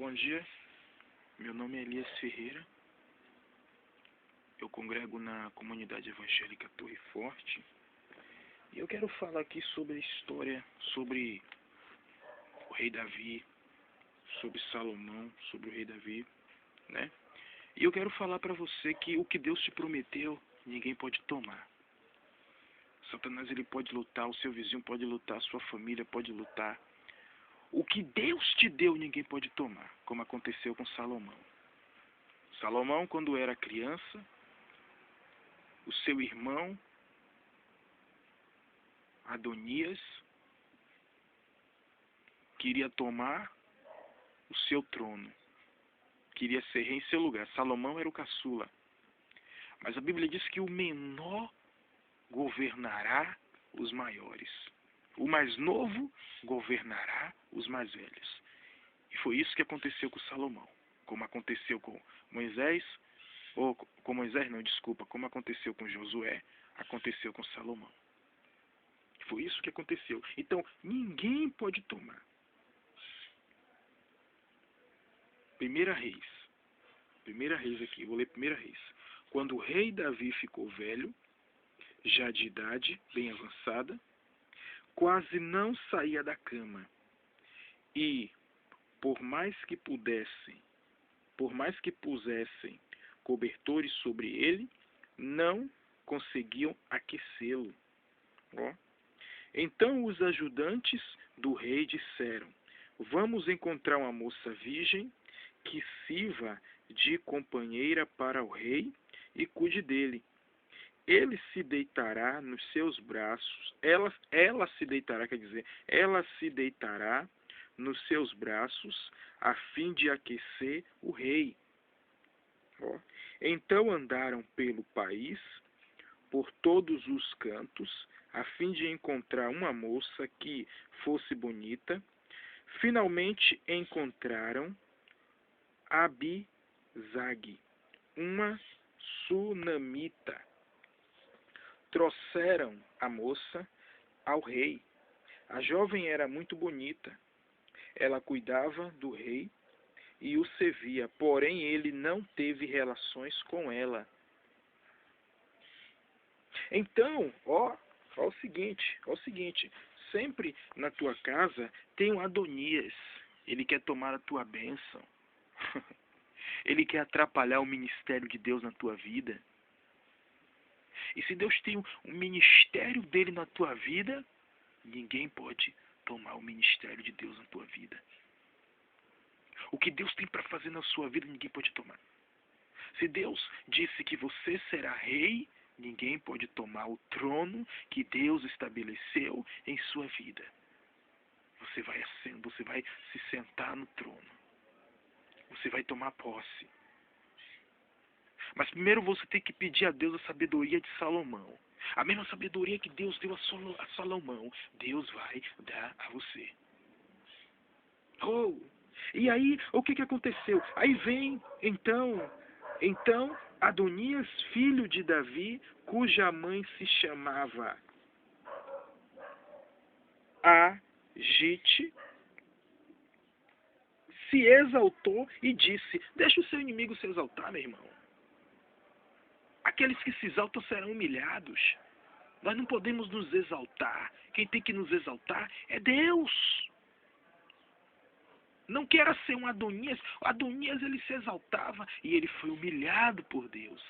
Bom dia, meu nome é Elias Ferreira, eu congrego na comunidade evangélica Torre Forte e eu quero falar aqui sobre a história, sobre o rei Davi, sobre Salomão, sobre o rei Davi, né? E eu quero falar para você que o que Deus te prometeu, ninguém pode tomar. Satanás ele pode lutar, o seu vizinho pode lutar, a sua família pode lutar. O que Deus te deu, ninguém pode tomar, como aconteceu com Salomão. Salomão, quando era criança, o seu irmão, Adonias, queria tomar o seu trono, queria ser rei em seu lugar. Salomão era o caçula. Mas a Bíblia diz que o menor governará os maiores. O mais novo governará os mais velhos. E foi isso que aconteceu com Salomão. Como aconteceu com Moisés, como aconteceu com Josué, aconteceu com Salomão. Foi isso que aconteceu. Então, ninguém pode tomar. Primeira Reis aqui, vou ler Primeira Reis. Quando o rei Davi ficou velho, já de idade bem avançada, quase não saía da cama. E, por mais que pusessem cobertores sobre ele, não conseguiam aquecê-lo. Então os ajudantes do rei disseram: vamos encontrar uma moça virgem que sirva de companheira para o rei e cuide dele. Ele se deitará nos seus braços, ela se deitará nos seus braços a fim de aquecer o rei. Então andaram pelo país, por todos os cantos, a fim de encontrar uma moça que fosse bonita. Finalmente encontraram Abizag, uma sunamita. Trouxeram a moça ao rei. A jovem era muito bonita. Ela cuidava do rei e o servia, porém ele não teve relações com ela. Então, ó o seguinte, sempre na tua casa tem um Adonias. Ele quer tomar a tua bênção. Ele quer atrapalhar o ministério de Deus na tua vida. E se Deus tem um ministério dele na tua vida, ninguém pode tomar o ministério de Deus na tua vida. O que Deus tem para fazer na sua vida, ninguém pode tomar. Se Deus disse que você será rei, ninguém pode tomar o trono que Deus estabeleceu em sua vida. Você vai se sentar no trono. Você vai tomar posse. Mas primeiro você tem que pedir a Deus a sabedoria de Salomão. A mesma sabedoria que Deus deu a Salomão, Deus vai dar a você. E aí, o que aconteceu? Aí vem, então, Adonias, filho de Davi, cuja mãe se chamava Agite, se exaltou e disse: deixa o seu inimigo se exaltar, meu irmão. Aqueles que se exaltam serão humilhados. Nós não podemos nos exaltar. Quem tem que nos exaltar é Deus. Não queira ser um Adonias. O Adonias ele se exaltava e ele foi humilhado por Deus.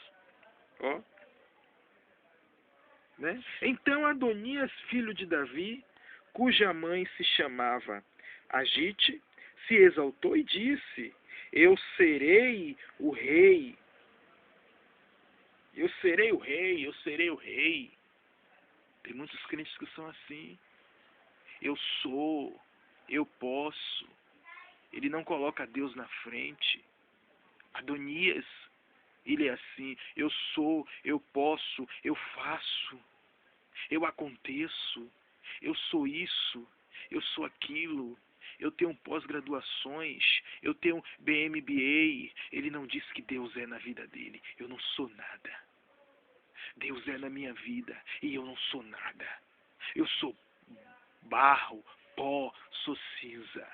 Né? Então Adonias, filho de Davi, cuja mãe se chamava Agite, se exaltou e disse: eu serei o rei. Eu serei o rei, eu serei o rei. Tem muitos crentes que são assim. Eu sou, eu posso. Ele não coloca Deus na frente. Adonias, ele é assim: eu sou, eu posso, eu faço, eu aconteço, eu sou isso, eu sou aquilo, eu tenho pós-graduações, eu tenho BMBA. Ele não diz que Deus é na vida dele. Eu não sou nada. Deus é na minha vida e eu não sou nada. Eu sou barro, pó, sou cinza.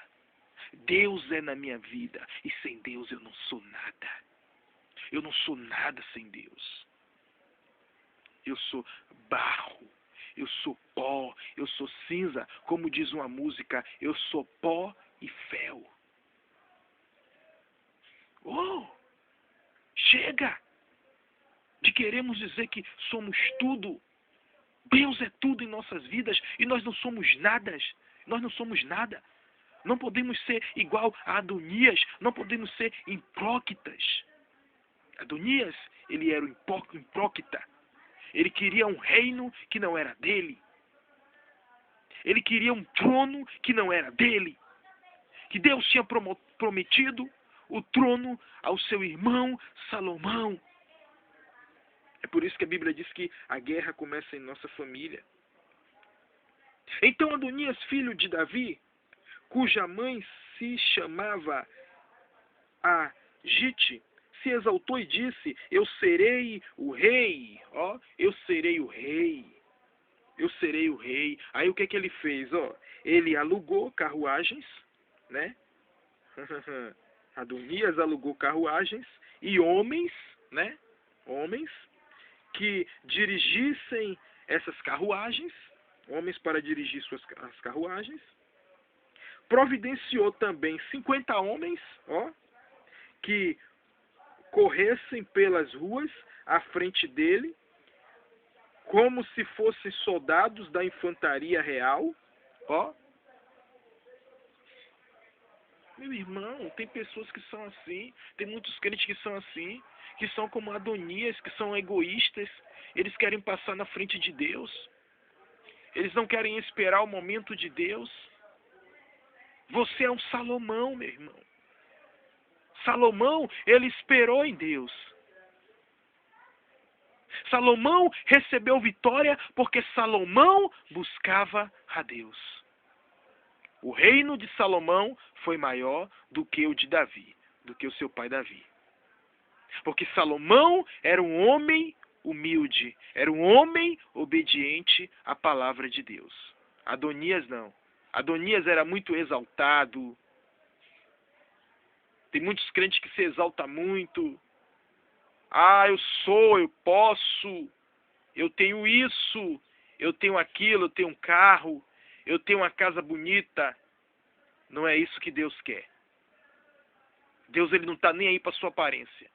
Deus é na minha vida. E sem Deus eu não sou nada. Eu não sou nada sem Deus. Eu sou barro. Eu sou pó. Eu sou cinza. Como diz uma música, eu sou pó e fel. Oh! Chega de queremos dizer que somos tudo. Deus é tudo em nossas vidas e nós não somos nada. Nós não somos nada. Não podemos ser igual a Adonias. Não podemos ser hipócritas. Adonias, ele era um hipócrita. Ele queria um reino que não era dele. Ele queria um trono que não era dele. Que Deus tinha prometido o trono ao seu irmão Salomão. É por isso que a Bíblia diz que a guerra começa em nossa família. Então Adonias, filho de Davi, cuja mãe se chamava Agite, se exaltou e disse: eu serei o rei. Ó, eu serei o rei. Eu serei o rei. Aí o que ele fez? Ó, ele alugou carruagens, né? Adonias alugou carruagens e homens, né? Homens que dirigissem essas carruagens, homens para dirigir as carruagens. Providenciou também 50 homens, ó, que corressem pelas ruas à frente dele, como se fossem soldados da infantaria real, ó. Meu irmão, tem pessoas que são assim, tem muitos crentes que são assim, que são como Adonias, que são egoístas, eles querem passar na frente de Deus, eles não querem esperar o momento de Deus. Você é um Salomão, meu irmão. Salomão, ele esperou em Deus. Salomão recebeu vitória porque Salomão buscava a Deus. O reino de Salomão foi maior do que o de Davi, do que o seu pai Davi. Porque Salomão era um homem humilde, era um homem obediente à palavra de Deus. Adonias não. Adonias era muito exaltado. Tem muitos crentes que se exaltam muito. Ah, eu sou, eu posso, eu tenho isso, eu tenho aquilo, eu tenho um carro, eu tenho uma casa bonita. Não é isso que Deus quer. Deus, ele não está nem aí para sua aparência.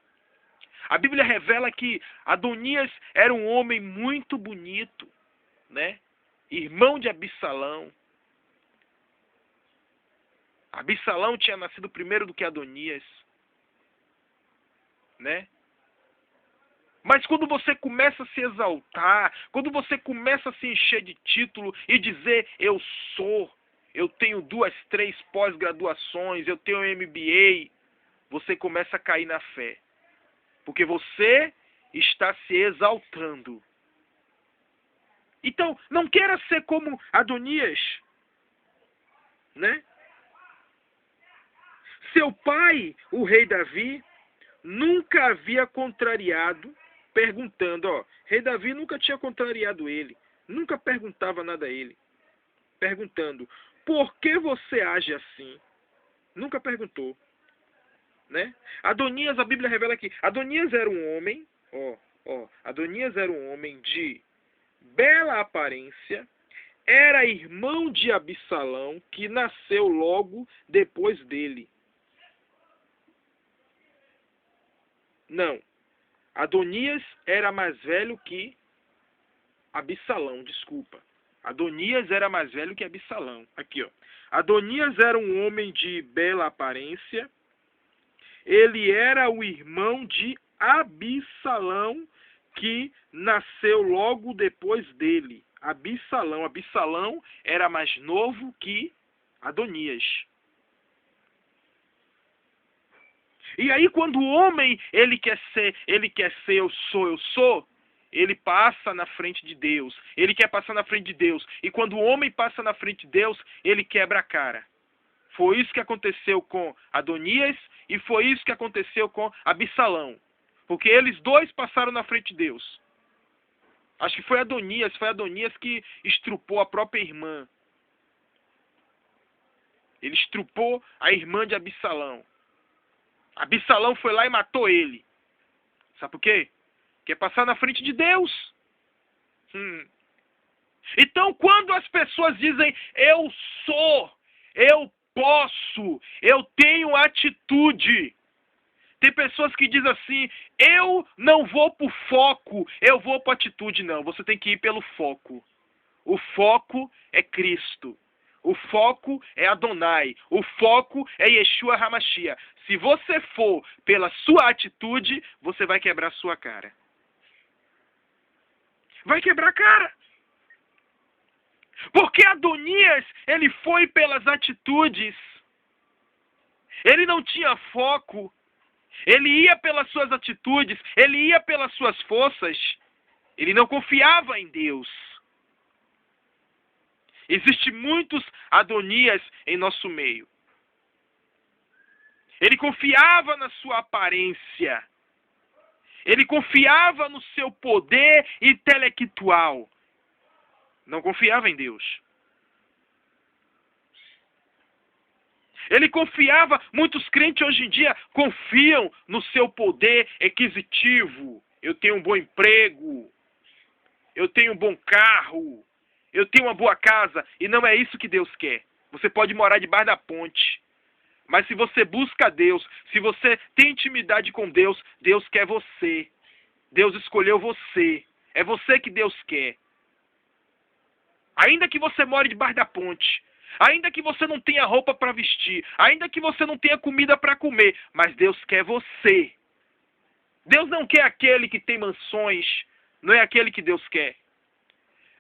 A Bíblia revela que Adonias era um homem muito bonito, né? Irmão de Absalão. Absalão tinha nascido primeiro do que Adonias, né? Mas quando você começa a se exaltar, quando você começa a se encher de título e dizer eu sou, eu tenho 2, 3 pós-graduações, eu tenho MBA, você começa a cair na fé. Porque você está se exaltando. Então, não queira ser como Adonias, né? Seu pai, o rei Davi, nunca havia contrariado, perguntando, ó, rei Davi nunca tinha contrariado ele, nunca perguntava nada a ele, perguntando, por que você age assim? Nunca perguntou, né? Adonias, a Bíblia revela que Adonias era um homem, Adonias era um homem de bela aparência, era irmão de Absalão, que nasceu logo depois dele. Não, Adonias era mais velho que Absalão, desculpa. Adonias era mais velho que Absalão. Aqui, ó. Adonias era um homem de bela aparência. Ele era o irmão de Absalão, que nasceu logo depois dele. Absalão era mais novo que Adonias. E aí quando o homem, ele quer ser eu sou, ele passa na frente de Deus. Ele quer passar na frente de Deus. E quando o homem passa na frente de Deus, ele quebra a cara. Foi isso que aconteceu com Adonias e foi isso que aconteceu com Absalão. Porque eles dois passaram na frente de Deus. Acho que foi Adonias que estrupou a própria irmã. Ele estrupou a irmã de Absalão. Absalão foi lá e matou ele. Sabe por quê? Quer passar na frente de Deus. Então, quando as pessoas dizem, eu sou, eu posso, eu tenho atitude. Tem pessoas que dizem assim, eu não vou por foco, eu vou por atitude. Não, você tem que ir pelo foco. O foco é Cristo. O foco é Adonai. O foco é Yeshua HaMashiach. Se você for pela sua atitude, você vai quebrar a sua cara. Vai quebrar a cara. Porque Adonias, ele foi pelas atitudes. Ele não tinha foco. Ele ia pelas suas atitudes. Ele ia pelas suas forças. Ele não confiava em Deus. Existem muitos Adonias em nosso meio. Ele confiava na sua aparência. Ele confiava no seu poder intelectual. Não confiava em Deus. Ele confiava, muitos crentes hoje em dia confiam no seu poder aquisitivo. Eu tenho um bom emprego. Eu tenho um bom carro. Eu tenho uma boa casa. E não é isso que Deus quer. Você pode morar debaixo da ponte. Mas se você busca Deus, se você tem intimidade com Deus, Deus quer você. Deus escolheu você. É você que Deus quer. Ainda que você more debaixo da ponte, ainda que você não tenha roupa para vestir, ainda que você não tenha comida para comer, mas Deus quer você. Deus não quer aquele que tem mansões, não é aquele que Deus quer.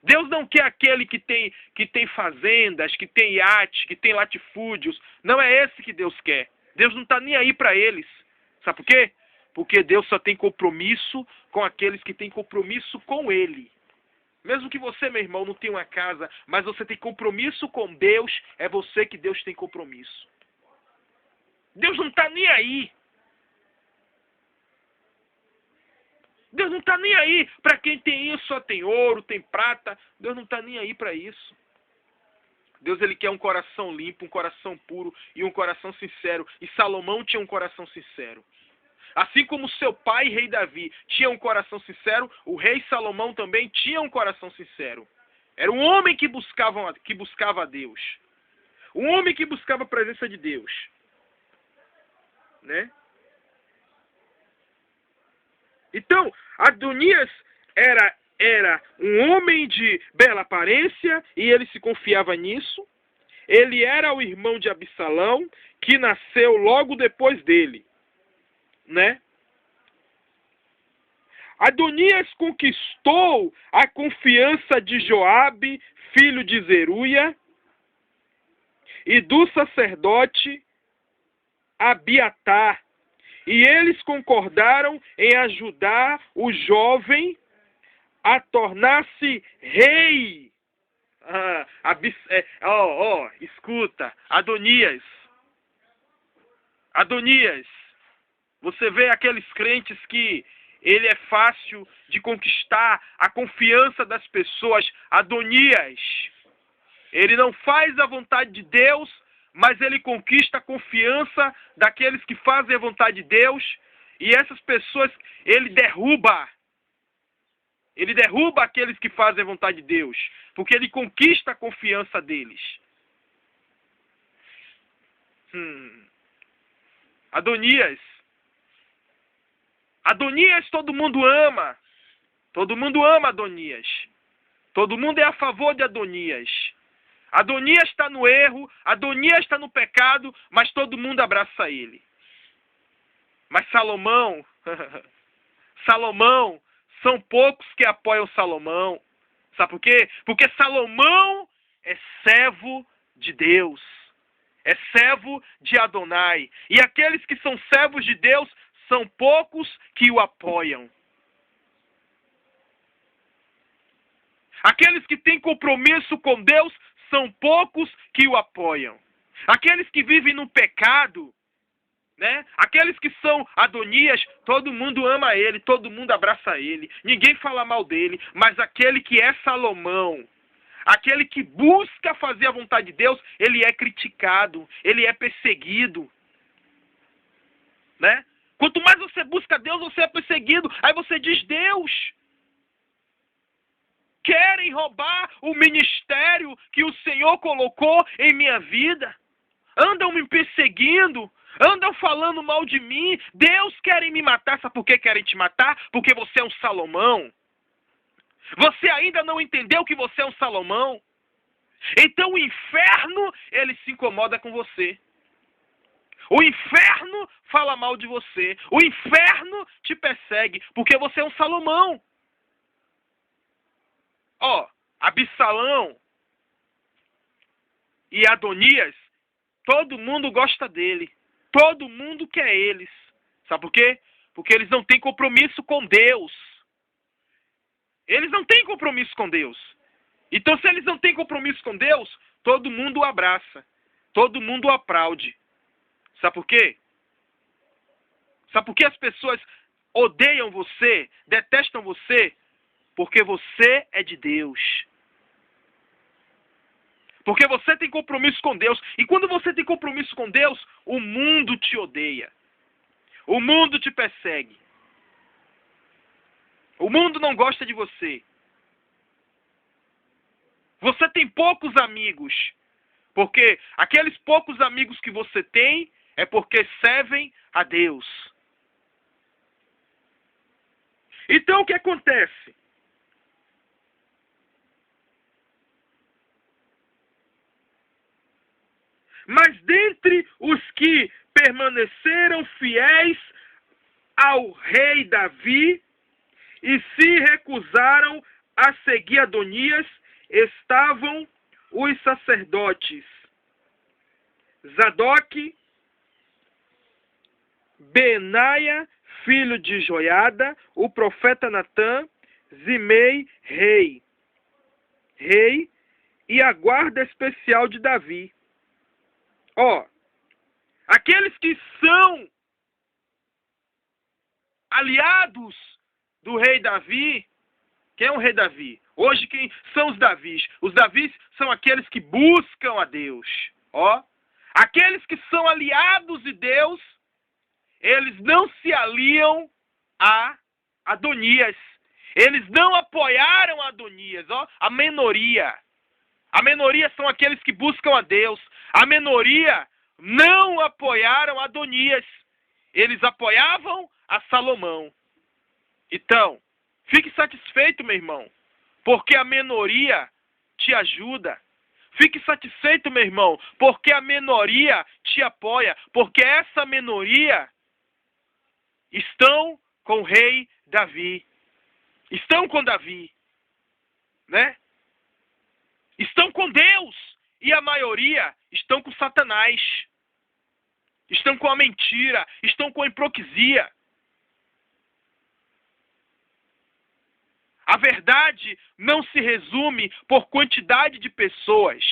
Deus não quer aquele que tem fazendas, que tem iate, que tem latifúndios. Não é esse que Deus quer. Deus não está nem aí para eles. Sabe por quê? Porque Deus só tem compromisso com aqueles que têm compromisso com Ele. Mesmo que você, meu irmão, não tenha uma casa, mas você tem compromisso com Deus, é você que Deus tem compromisso. Deus não está nem aí. Deus não está nem aí para quem tem isso, só tem ouro, tem prata. Deus não está nem aí para isso. Deus, ele quer um coração limpo, um coração puro e um coração sincero. E Salomão tinha um coração sincero. Assim como seu pai, rei Davi, tinha um coração sincero, o rei Salomão também tinha um coração sincero. Era um homem que buscava a Deus. Um homem que buscava a presença de Deus. Né? Então, Adonias era um homem de bela aparência e ele se confiava nisso. Ele era o irmão de Absalão, que nasceu logo depois dele. Né? Adonias conquistou a confiança de Joabe, filho de Zeruia, e do sacerdote Abiatar. E eles concordaram em ajudar o jovem a tornar-se rei. Escuta, Adonias. Você vê aqueles crentes que ele é fácil de conquistar a confiança das pessoas. Adonias, ele não faz a vontade de Deus, mas ele conquista a confiança daqueles que fazem a vontade de Deus. E essas pessoas, ele derruba. Ele derruba aqueles que fazem a vontade de Deus, porque ele conquista a confiança deles. Adonias, todo mundo ama. Todo mundo ama Adonias. Todo mundo é a favor de Adonias. Adonias está no erro, Adonias está no pecado, mas todo mundo abraça ele. Mas Salomão, são poucos que apoiam Salomão. Sabe por quê? Porque Salomão é servo de Deus. É servo de Adonai. E aqueles que são servos de Deus, são poucos que o apoiam. Aqueles que têm compromisso com Deus, são poucos que o apoiam. Aqueles que vivem no pecado, né? Aqueles que são Adonias, todo mundo ama ele, todo mundo abraça ele, ninguém fala mal dele, mas aquele que é Salomão, Aquele que busca fazer a vontade de Deus, ele é criticado, ele é perseguido. Né? Quanto mais você busca Deus, você é perseguido. Aí você diz, Deus, querem roubar o ministério que o Senhor colocou em minha vida. Andam me perseguindo, andam falando mal de mim. Deus, querem me matar. Sabe por que querem te matar? Porque você é um Salomão. Você ainda não entendeu que você é um Salomão? Então o inferno, ele se incomoda com você. O inferno fala mal de você. O inferno te persegue, porque você é um Salomão. Ó, Absalão e Adonias, todo mundo gosta dele. Todo mundo quer eles. Sabe por quê? Porque eles não têm compromisso com Deus. Eles não têm compromisso com Deus. Então, se eles não têm compromisso com Deus, todo mundo o abraça. Todo mundo o aplaude. Sabe por quê? Sabe por que as pessoas odeiam você, detestam você? Porque você é de Deus. Porque você tem compromisso com Deus. E quando você tem compromisso com Deus, o mundo te odeia. O mundo te persegue. O mundo não gosta de você. Você tem poucos amigos. Porque aqueles poucos amigos que você tem é porque servem a Deus. Então o que acontece? Mas dentre os que permaneceram fiéis ao rei Davi e se recusaram a seguir Adonias, estavam os sacerdotes Zadok, Benaia, filho de Joiada, o profeta Natã, Zimei, rei, e a guarda especial de Davi. Ó, aqueles que são aliados do rei Davi. Quem é o rei Davi? Hoje quem são os Davis? Os Davis são aqueles que buscam a Deus. Ó, aqueles que são aliados de Deus, eles não se aliam a Adonias. Eles não apoiaram Adonias, ó, a minoria. A minoria são aqueles que buscam a Deus. A minoria não apoiaram Adonias. Eles apoiavam a Salomão. Então, fique satisfeito, meu irmão, porque a minoria te ajuda. Fique satisfeito, meu irmão, porque a minoria te apoia. Porque essa minoria estão com o rei Davi. Estão com Davi, né? Estão com Deus. E a maioria estão com Satanás. Estão com a mentira. Estão com a hipocrisia. A verdade não se resume por quantidade de pessoas.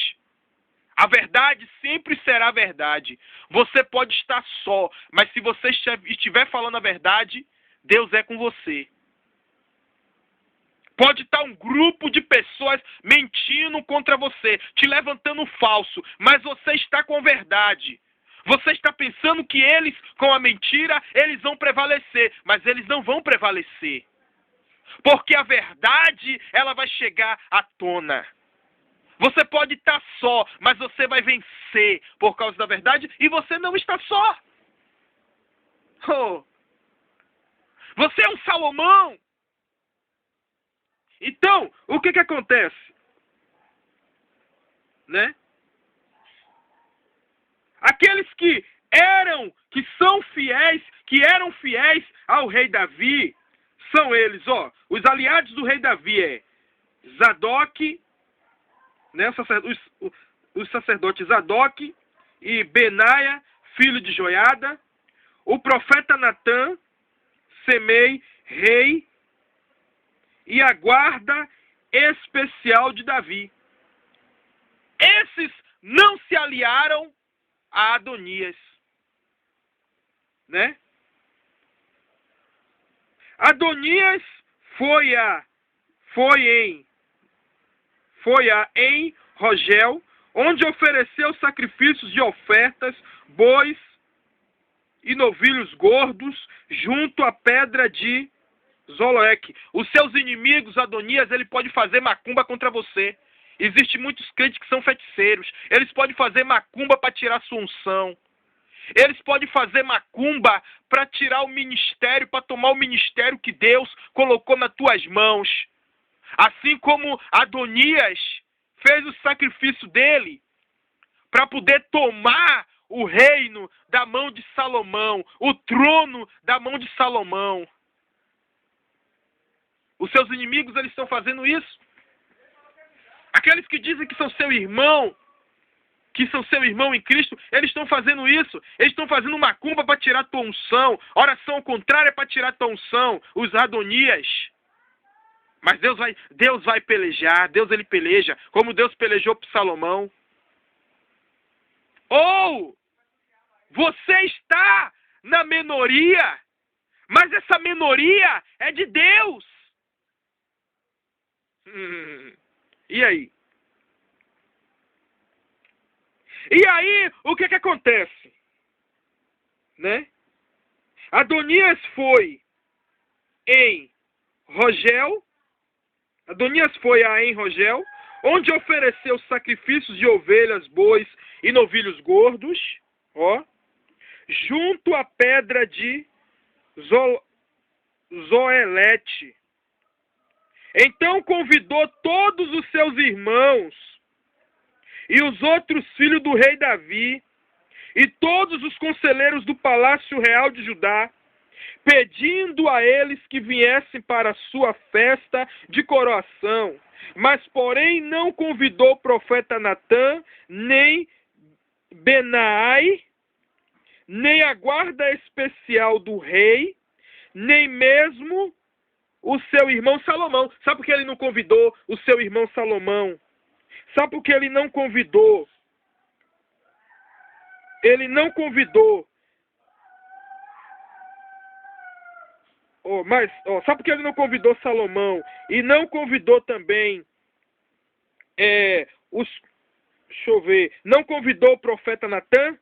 A verdade sempre será verdade. Você pode estar só, mas se você estiver falando a verdade, Deus é com você. Pode estar um grupo de pessoas mentindo contra você, te levantando falso, mas você está com a verdade. Você está pensando que eles, com a mentira, eles vão prevalecer, mas eles não vão prevalecer. Porque a verdade, ela vai chegar à tona. Você pode estar só, mas você vai vencer por causa da verdade e você não está só. Oh. Você é um Salomão. Então, o que acontece? Né? Aqueles que são fiéis, que eram fiéis ao rei Davi, são eles, ó. Os aliados do rei Davi é Zadok, né, os sacerdotes Zadok e Benaia, filho de Joiada, o profeta Natã, Semei, rei, e a guarda especial de Davi. Esses não se aliaram a Adonias, né? Adonias foi foi a En-Rogel, onde ofereceu sacrifícios de ofertas, bois e novilhos gordos, junto à pedra de Zoloec. Os seus inimigos, Adonias, ele pode fazer macumba contra você. Existem muitos crentes que são feiticeiros. Eles podem fazer macumba para tirar sua unção. Eles podem fazer macumba para tirar o ministério, para tomar o ministério que Deus colocou nas tuas mãos. Assim como Adonias fez o sacrifício dele para poder tomar o reino da mão de Salomão, o trono da mão de Salomão. Os seus inimigos, eles estão fazendo isso. Aqueles que dizem que são seu irmão em Cristo, eles estão fazendo isso. Eles estão fazendo macumba para tirar tua unção. Oração contrária para tirar tua unção. Os Adonias. Mas Deus vai pelejar. Deus, ele peleja. Como Deus pelejou para Salomão. Ou você está na minoria, mas essa minoria é de Deus. E aí? E aí, o que acontece? Né? Adonias foi em Rogel. Adonias foi a En-Rogel, onde ofereceu sacrifícios de ovelhas, bois e novilhos gordos, junto à pedra de Zoelete. Então convidou todos os seus irmãos e os outros filhos do rei Davi e todos os conselheiros do palácio real de Judá, pedindo a eles que viessem para a sua festa de coroação. Mas, porém, não convidou o profeta Natã, nem Benaai, nem a guarda especial do rei, nem mesmo o seu irmão Salomão. Sabe por que ele não convidou o seu irmão Salomão? Sabe por que ele não convidou? Ele não convidou. Sabe por que ele não convidou Salomão? E não convidou também deixa eu ver. Não convidou o profeta Natã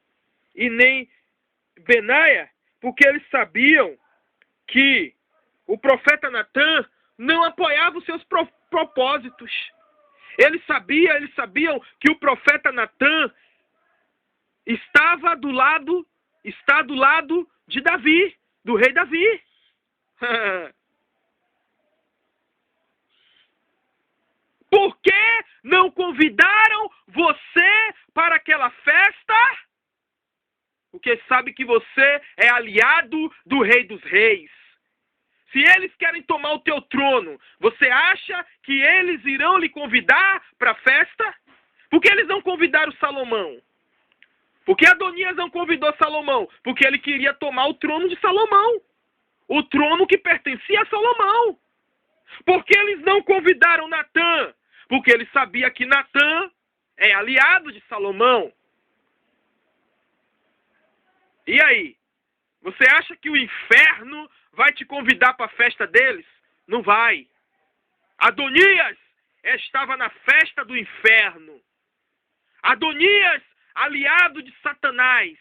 e nem Benaia, porque eles sabiam que o profeta Natã não apoiava os seus propósitos. Eles sabiam que o profeta Natã está do lado de Davi, do rei Davi. Por que não convidaram você para aquela festa? Porque sabe que você é aliado do Rei dos Reis. Se eles querem tomar o teu trono, você acha que eles irão lhe convidar para a festa? Por que eles não convidaram Salomão? Por que Adonias não convidou Salomão? Porque ele queria tomar o trono de Salomão. O trono que pertencia a Salomão. Por que eles não convidaram Natã? Porque ele sabia que Natã é aliado de Salomão. E aí? Você acha que o inferno vai te convidar para a festa deles? Não vai. Adonias estava na festa do inferno. Adonias, aliado de Satanás.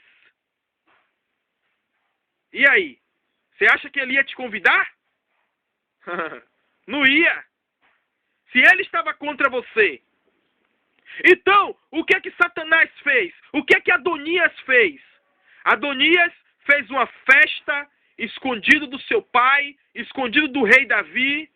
E aí? Você acha que ele ia te convidar? Não ia. Se ele estava contra você. Então, o que é que Satanás fez? O que é que Adonias fez? Adonias fez uma festa escondido do seu pai, escondido do rei Davi.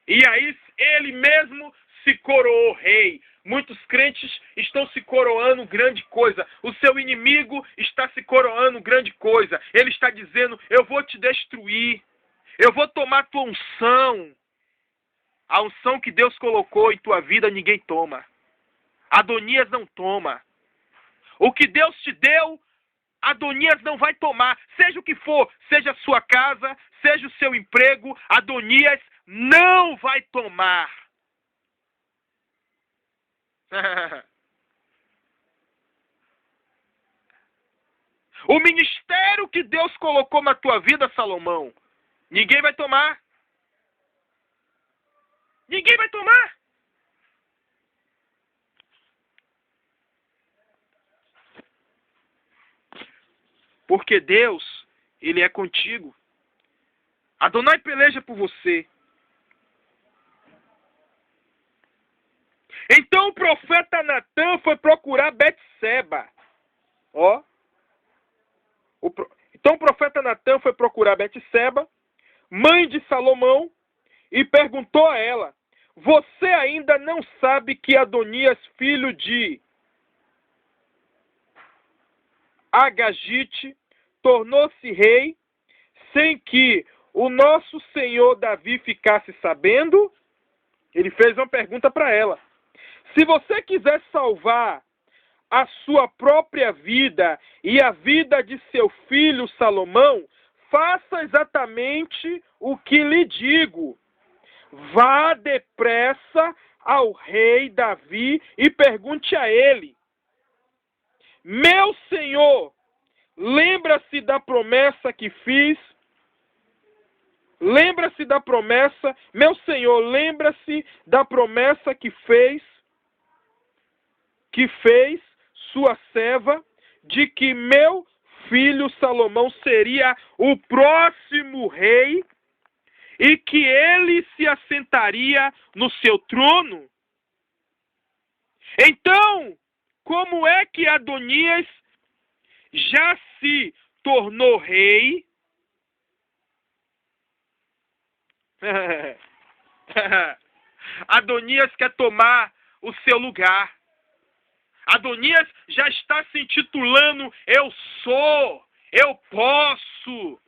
E aí ele mesmo se coroou rei. Muitos crentes estão se coroando grande coisa. O seu inimigo está se coroando grande coisa. Ele está dizendo, eu vou te destruir. Eu vou tomar tua unção. A unção que Deus colocou em tua vida, ninguém toma. Adonias não toma. O que Deus te deu, Adonias não vai tomar. Seja o que for, seja a sua casa, seja o seu emprego, Adonias não vai tomar. O ministério que Deus colocou na tua vida, Salomão, ninguém vai tomar. Ninguém vai tomar. Porque Deus, Ele é contigo. Adonai peleja por você. Então o profeta Natã foi procurar Betseba. Ó. Então o profeta Natã foi procurar Betseba, mãe de Salomão, e perguntou a ela: você ainda não sabe que Adonias, filho de Agagite, tornou-se rei sem que o nosso senhor Davi ficasse sabendo? Ele fez uma pergunta para ela. Se você quiser salvar a sua própria vida e a vida de seu filho Salomão, faça exatamente o que lhe digo. Vá depressa ao rei Davi e pergunte a ele: meu senhor, lembra-se da promessa que fiz? Lembra-se da promessa, meu senhor, lembra-se da promessa que fez sua serva, de que meu filho Salomão seria o próximo rei e que ele se assentaria no seu trono? Então, como é que Adonias já se tornou rei? Adonias quer tomar o seu lugar. Adonias já está se intitulando: eu sou, eu posso.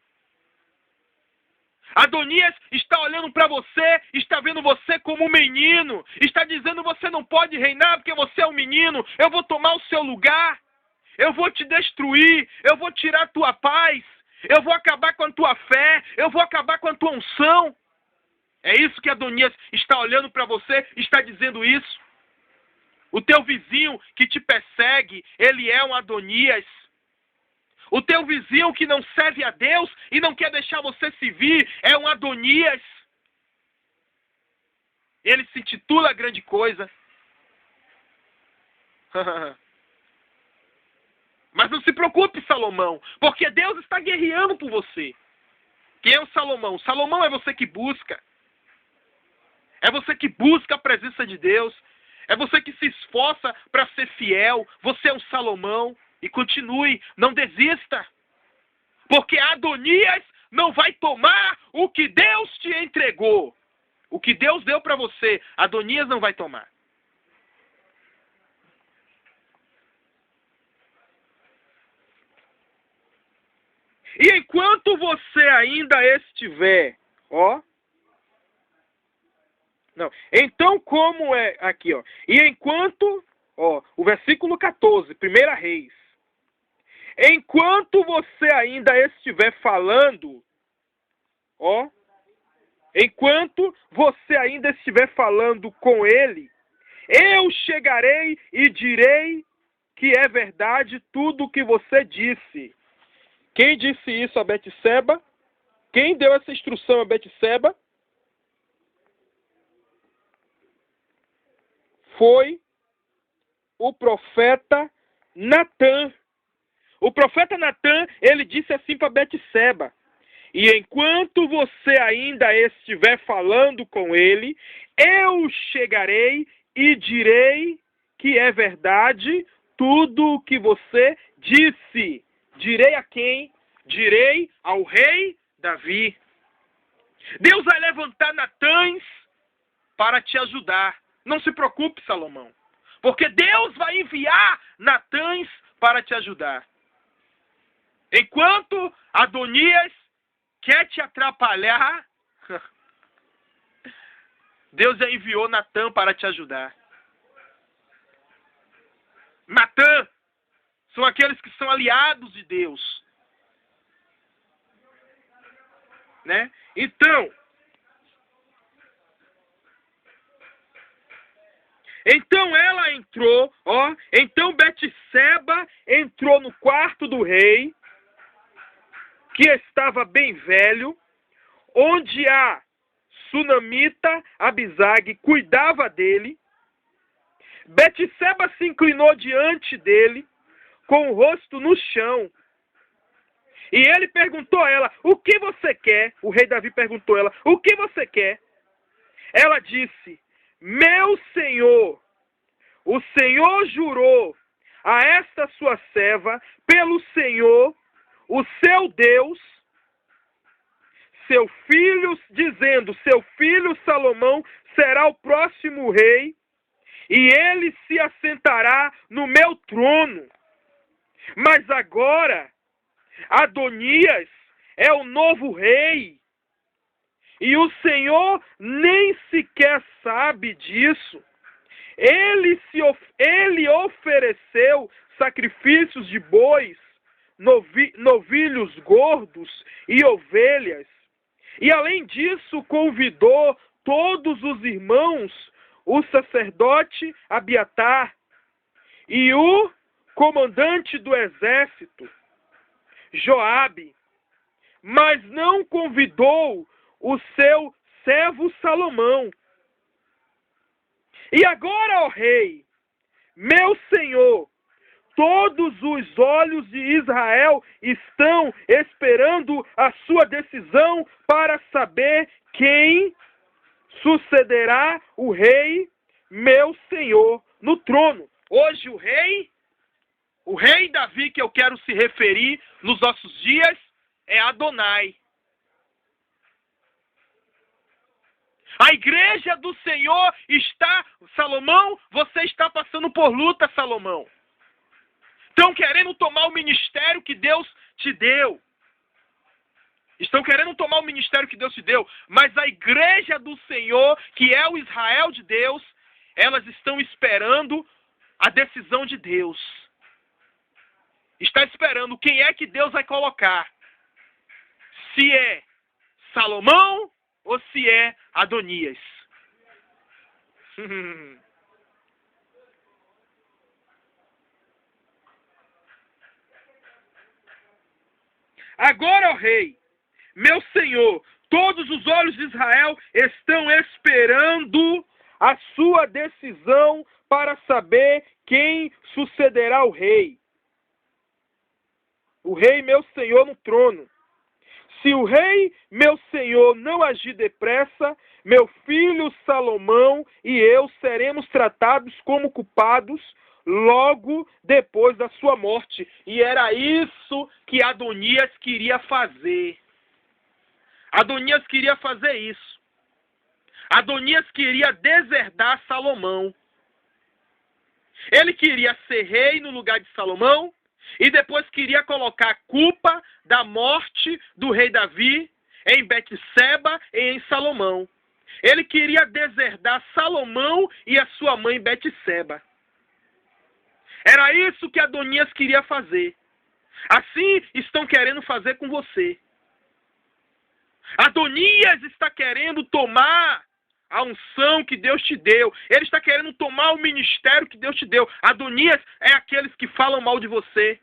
Adonias está olhando para você, está vendo você como um menino, está dizendo: você não pode reinar porque você é um menino, eu vou tomar o seu lugar, eu vou te destruir, eu vou tirar a tua paz, eu vou acabar com a tua fé, eu vou acabar com a tua unção. É isso que Adonias está olhando para você, está dizendo isso. O teu vizinho que te persegue, ele é um Adonias. O teu vizinho que não serve a Deus e não quer deixar você servir, é um Adonias. Ele se intitula grande coisa. Mas não se preocupe, Salomão, porque Deus está guerreando por você. Quem é o Salomão? Salomão é você que busca. É você que busca a presença de Deus. É você que se esforça para ser fiel. Você é um Salomão. E continue, não desista. Porque Adonias não vai tomar o que Deus te entregou. O que Deus deu para você, Adonias não vai tomar. E enquanto você ainda estiver, então como é aqui, e enquanto, o versículo 14, 1 Reis, enquanto você ainda estiver falando, enquanto você ainda estiver falando com ele, eu chegarei e direi que é verdade tudo o que você disse. Quem disse isso a Betseba? Quem deu essa instrução a Betseba? Foi o profeta Natã. O profeta Natã, ele disse assim para Betseba: e enquanto você ainda estiver falando com ele, eu chegarei e direi que é verdade tudo o que você disse. Direi a quem? Direi ao rei Davi. Deus vai levantar Natãs para te ajudar. Não se preocupe, Salomão, porque Deus vai enviar Natãs para te ajudar. Enquanto Adonias quer te atrapalhar, Deus já enviou Natã para te ajudar. Natã são aqueles que são aliados de Deus, né? Então ela entrou, então Betseba entrou no quarto do rei, que estava bem velho, onde a sunamita Abisag cuidava dele. Betseba se inclinou diante dele, com o rosto no chão. E ele perguntou a ela, o que você quer? O rei Davi perguntou a ela, o que você quer? Ela disse, meu senhor, o Senhor jurou a esta sua serva, pelo Senhor, o seu Deus, seu filho, dizendo, seu filho Salomão será o próximo rei, e ele se assentará no meu trono. Mas agora, Adonias é o novo rei, e o Senhor nem sequer sabe disso. Ele ofereceu sacrifícios de bois, novilhos gordos e ovelhas. E além disso, convidou todos os irmãos, o sacerdote Abiatar e o comandante do exército, Joabe, mas não convidou o seu servo Salomão. E agora, ó rei, meu senhor, todos os olhos de Israel estão esperando a sua decisão para saber quem sucederá o rei, meu senhor, no trono. Hoje o rei Davi que eu quero se referir nos nossos dias é Adonai. A igreja do Senhor está, Salomão, você está passando por luta, Salomão. Estão querendo tomar o ministério que Deus te deu. Estão querendo tomar o ministério que Deus te deu. Mas a igreja do Senhor, que é o Israel de Deus, elas estão esperando a decisão de Deus. Está esperando quem é que Deus vai colocar. Se é Salomão ou se é Adonias. Agora, ó rei, meu senhor, todos os olhos de Israel estão esperando a sua decisão para saber quem sucederá o rei. O rei, meu senhor, no trono. Se o rei, meu senhor, não agir depressa, meu filho Salomão e eu seremos tratados como culpados logo depois da sua morte. E era isso que Adonias queria fazer. Adonias queria fazer isso. Adonias queria deserdar Salomão. Ele queria ser rei no lugar de Salomão e depois queria colocar a culpa da morte do rei Davi em Betseba e em Salomão. Ele queria deserdar Salomão e a sua mãe Betseba. Era isso que Adonias queria fazer. Assim estão querendo fazer com você. Adonias está querendo tomar a unção que Deus te deu. Ele está querendo tomar o ministério que Deus te deu. Adonias é aqueles que falam mal de você.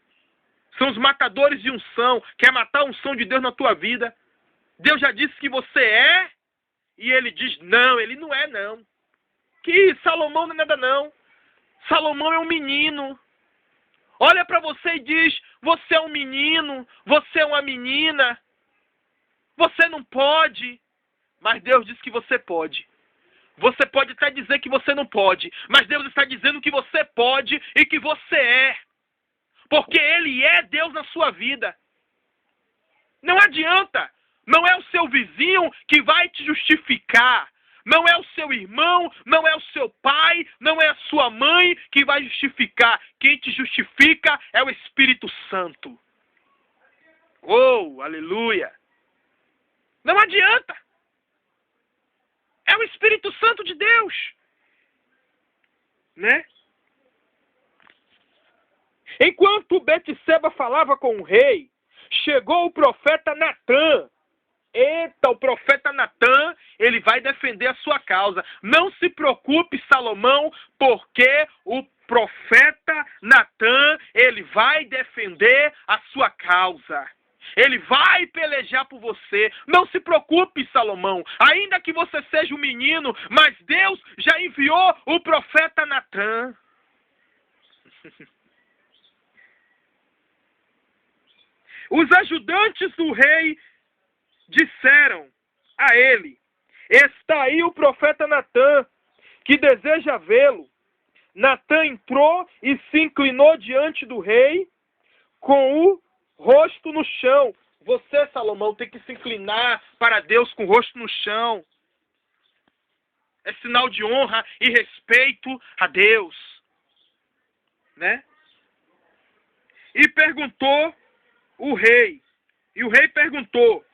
São os matadores de unção. Quer matar a unção de Deus na tua vida. Deus já disse que você é. E ele diz, não, ele não é não. Que Salomão não é nada não. Salomão é um menino. Olha para você e diz, você é um menino. Você é uma menina. Você não pode. Mas Deus diz que você pode. Você pode até dizer que você não pode, mas Deus está dizendo que você pode e que você é. Porque Ele é Deus na sua vida. Não adianta. Não é o seu vizinho que vai te justificar. Não é o seu irmão, não é o seu pai, não é a sua mãe que vai justificar. Quem te justifica é o Espírito Santo. Oh, aleluia. Não adianta. É o Espírito Santo de Deus. Né? Enquanto Betseba falava com o rei, chegou o profeta Natã. Eita, o profeta Natã, ele vai defender a sua causa. Não se preocupe, Salomão, porque o profeta Natã, ele vai defender a sua causa. Ele vai pelejar por você. Não se preocupe, Salomão. Ainda que você seja um menino, mas Deus já enviou o profeta Natã. Os ajudantes do rei disseram a ele: está aí o profeta Natã, que deseja vê-lo. Natã entrou e se inclinou diante do rei com o rosto no chão. Você, Salomão, tem que se inclinar para Deus com o rosto no chão. É sinal de honra e respeito a Deus. Né? E perguntou o rei. E o rei perguntou.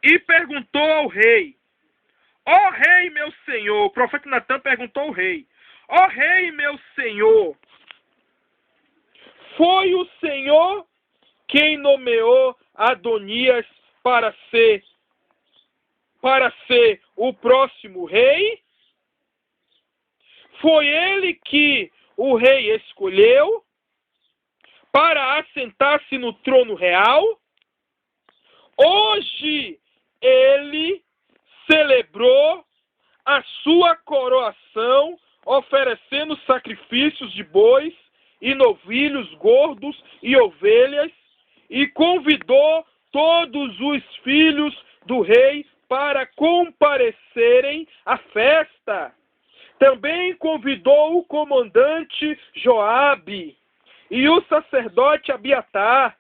E perguntou ao rei: ó rei, meu senhor. O profeta Natã perguntou ao rei: ó rei, meu senhor, foi o Senhor quem nomeou Adonias para ser o próximo rei? Foi ele que o rei escolheu para assentar-se no trono real? Hoje ele celebrou a sua coroação, oferecendo sacrifícios de bois e novilhos gordos e ovelhas, e convidou todos os filhos do rei para comparecerem à festa. Também convidou o comandante Joabe e o sacerdote Abiatar.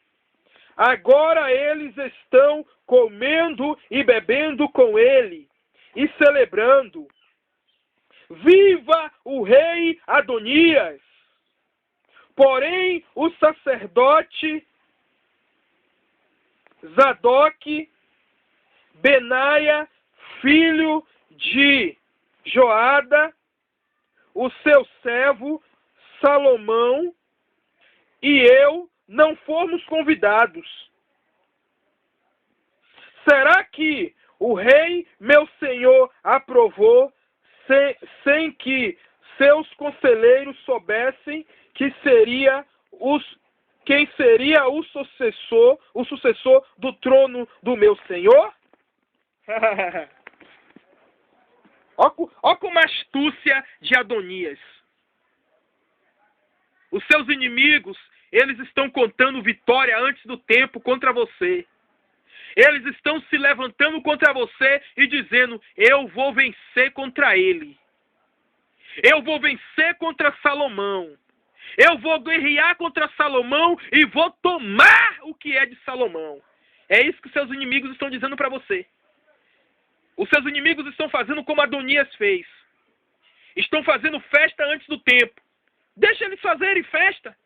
Agora eles estão comendo e bebendo com ele e celebrando. Viva o rei Adonias! Porém, o sacerdote Zadok, Benaia, filho de Joada, o seu servo Salomão e eu não fomos convidados. Será que o rei, meu senhor, aprovou sem que seus conselheiros soubessem quem seria o sucessor do trono do meu senhor? Ó como a astúcia de Adonias. Os seus inimigos, eles estão contando vitória antes do tempo contra você. Eles estão se levantando contra você e dizendo: eu vou vencer contra ele. Eu vou vencer contra Salomão. Eu vou guerrear contra Salomão e vou tomar o que é de Salomão. É isso que seus inimigos estão dizendo para você. Os seus inimigos estão fazendo como Adonias fez. Estão fazendo festa antes do tempo. Deixa eles fazerem festa.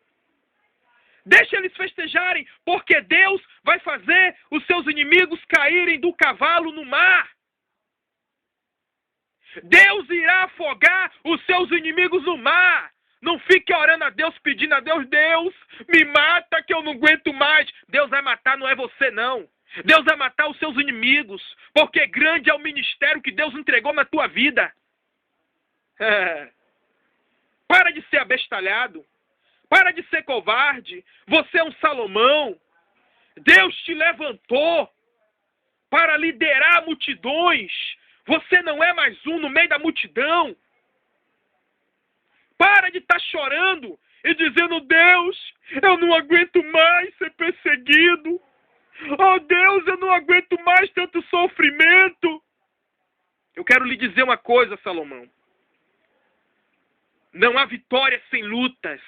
Deixa eles festejarem, porque Deus vai fazer os seus inimigos caírem do cavalo no mar. Deus irá afogar os seus inimigos no mar. Não fique orando a Deus, pedindo a Deus: Deus, me mata que eu não aguento mais. Deus vai matar, não é você não. Deus vai matar os seus inimigos, porque grande é o ministério que Deus entregou na tua vida. Para de ser abestalhado. Para de ser covarde. Você é um Salomão. Deus te levantou para liderar multidões. Você não é mais um no meio da multidão. Para de estar chorando e dizendo: Deus, eu não aguento mais ser perseguido. Oh Deus, eu não aguento mais tanto sofrimento. Eu quero lhe dizer uma coisa, Salomão. Não há vitória sem lutas.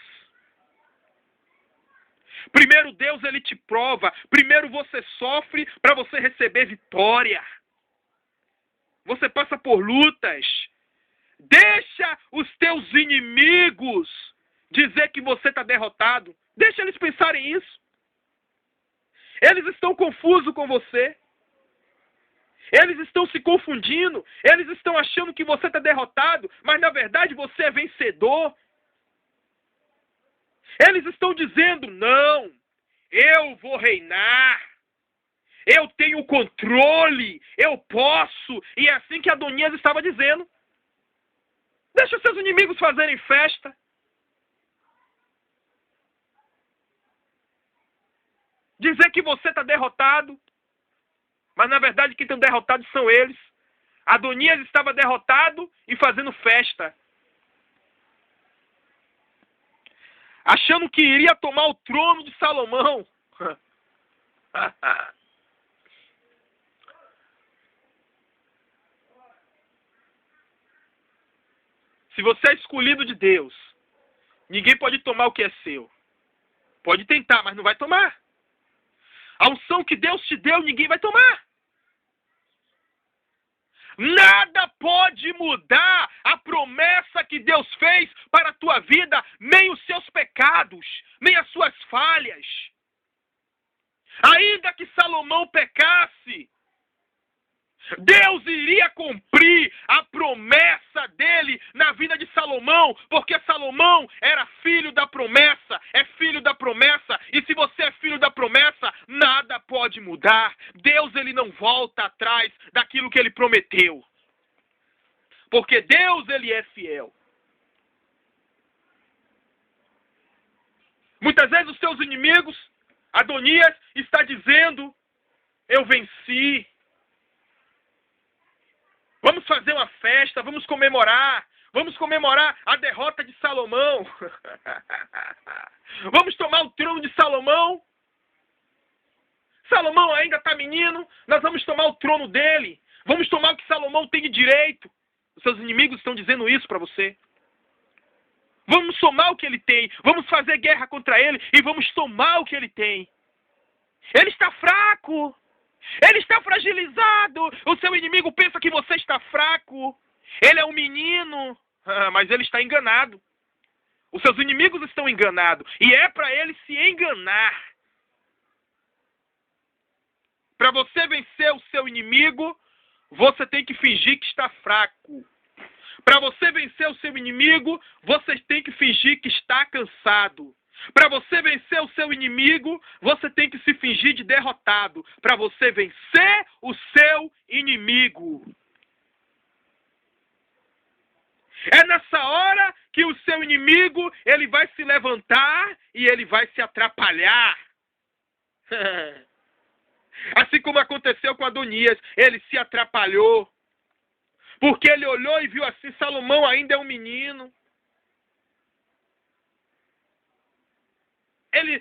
Primeiro Deus, ele te prova. Primeiro você sofre para você receber vitória. Você passa por lutas. Deixa os teus inimigos dizer que você está derrotado. Deixa eles pensarem isso. Eles estão confusos com você. Eles estão se confundindo. Eles estão achando que você está derrotado, mas na verdade você é vencedor. Eles estão dizendo: não, eu vou reinar. Eu tenho controle. Eu posso. E é assim que Adonias estava dizendo. Deixa os seus inimigos fazerem festa. Dizer que você está derrotado. Mas na verdade quem estão derrotados são eles. Adonias estava derrotado e fazendo festa. Achando que iria tomar o trono de Salomão. Se você é escolhido de Deus, ninguém pode tomar o que é seu. Pode tentar, mas não vai tomar. A unção que Deus te deu, ninguém vai tomar. Nada pode mudar a promessa que Deus fez para a tua vida, nem os seus pecados, nem as suas falhas. Ainda que Salomão pecasse, Deus iria cumprir a promessa dele na vida de Salomão, porque Salomão era filho da promessa, é filho da promessa, e se você é filho da promessa, nada pode mudar. Deus, ele não volta atrás daquilo que ele prometeu, porque Deus, ele é fiel. Muitas vezes os seus inimigos, Adonias está dizendo, eu venci. Vamos fazer uma festa, vamos comemorar a derrota de Salomão. Vamos tomar o trono de Salomão. Salomão ainda está menino, nós vamos tomar o trono dele. Vamos tomar o que Salomão tem de direito. Os seus inimigos estão dizendo isso para você. Vamos tomar o que ele tem, vamos fazer guerra contra ele e vamos tomar o que ele tem. Ele está fraco. Ele está fragilizado. O seu inimigo pensa que você está fraco. Ele é um menino. Mas ele está enganado. Os seus inimigos estão enganados. E é para ele se enganar. Para você vencer o seu inimigo, você tem que fingir que está fraco. Para você vencer o seu inimigo, você tem que fingir que está cansado. Para você vencer o seu inimigo, você tem que se fingir de derrotado. Para você vencer o seu inimigo. É nessa hora que o seu inimigo, ele vai se levantar e ele vai se atrapalhar. Assim como aconteceu com Adonias, ele se atrapalhou. Porque ele olhou e viu assim, Salomão ainda é um menino.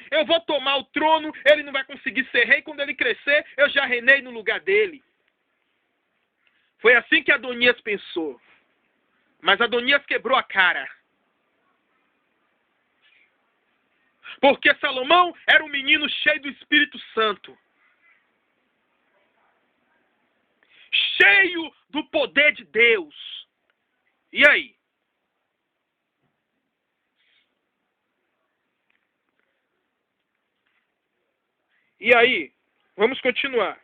Eu vou tomar o trono, ele não vai conseguir ser rei. Quando ele crescer, eu já reinei no lugar dele. Foi assim que Adonias pensou. Mas Adonias quebrou a cara. Porque Salomão era um menino cheio do Espírito Santo. Cheio do poder de Deus. E aí? E aí, vamos continuar.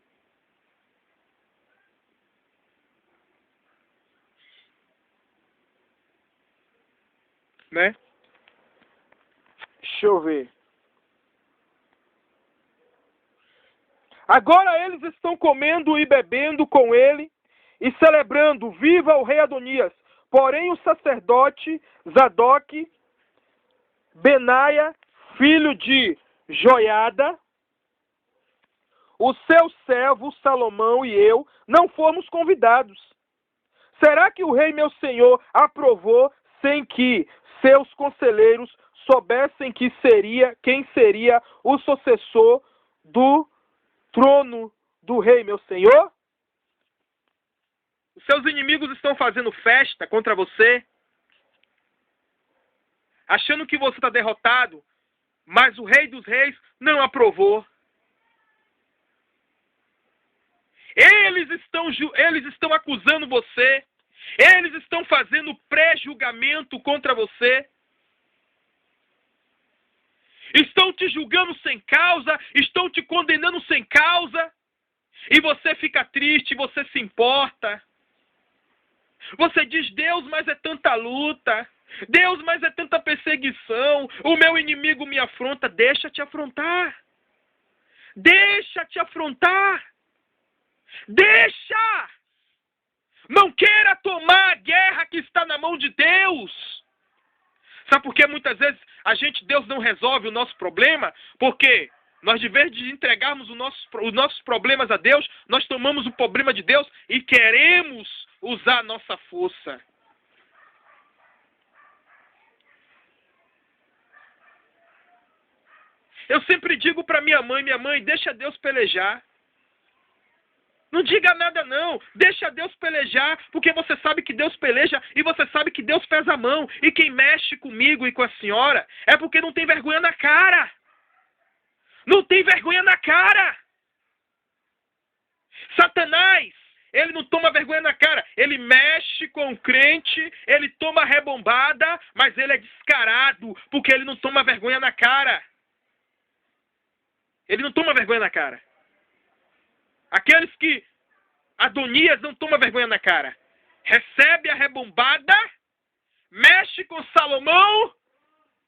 Né? Deixa eu ver. Agora eles estão comendo e bebendo com ele e celebrando, viva o rei Adonias. Porém o sacerdote Zadok, Benaia, filho de Joiada, o seu servo Salomão e eu não fomos convidados. Será que o rei meu senhor aprovou sem que seus conselheiros soubessem quem seria o sucessor do trono do rei meu senhor? Os seus inimigos estão fazendo festa contra você, achando que você está derrotado, mas o rei dos reis não aprovou. Eles estão acusando você. Eles estão fazendo pré-julgamento contra você. Estão te julgando sem causa. Estão te condenando sem causa. E você fica triste, você se importa. Você diz, Deus, mas é tanta luta. Deus, mas é tanta perseguição. O meu inimigo me afronta. Deixa te afrontar. Deixa te afrontar. Deixa! Não queira tomar a guerra que está na mão de Deus. Sabe por que muitas vezes Deus não resolve o nosso problema? Porque Nós, de vez de entregarmos os nossos problemas a Deus, nós tomamos o problema de Deus e queremos usar a nossa força. Eu sempre digo para minha mãe, deixa Deus pelejar. Não diga nada não, deixa Deus pelejar, porque você sabe que Deus peleja e você sabe que Deus pesa a mão. E quem mexe comigo e com a senhora é porque não tem vergonha na cara. Não tem vergonha na cara. Satanás, ele não toma vergonha na cara. Ele mexe com o crente, ele toma rebombada, mas ele é descarado, porque ele não toma vergonha na cara. Ele não toma vergonha na cara. Aqueles que Adonias não toma vergonha na cara. Recebe a rebombada, mexe com Salomão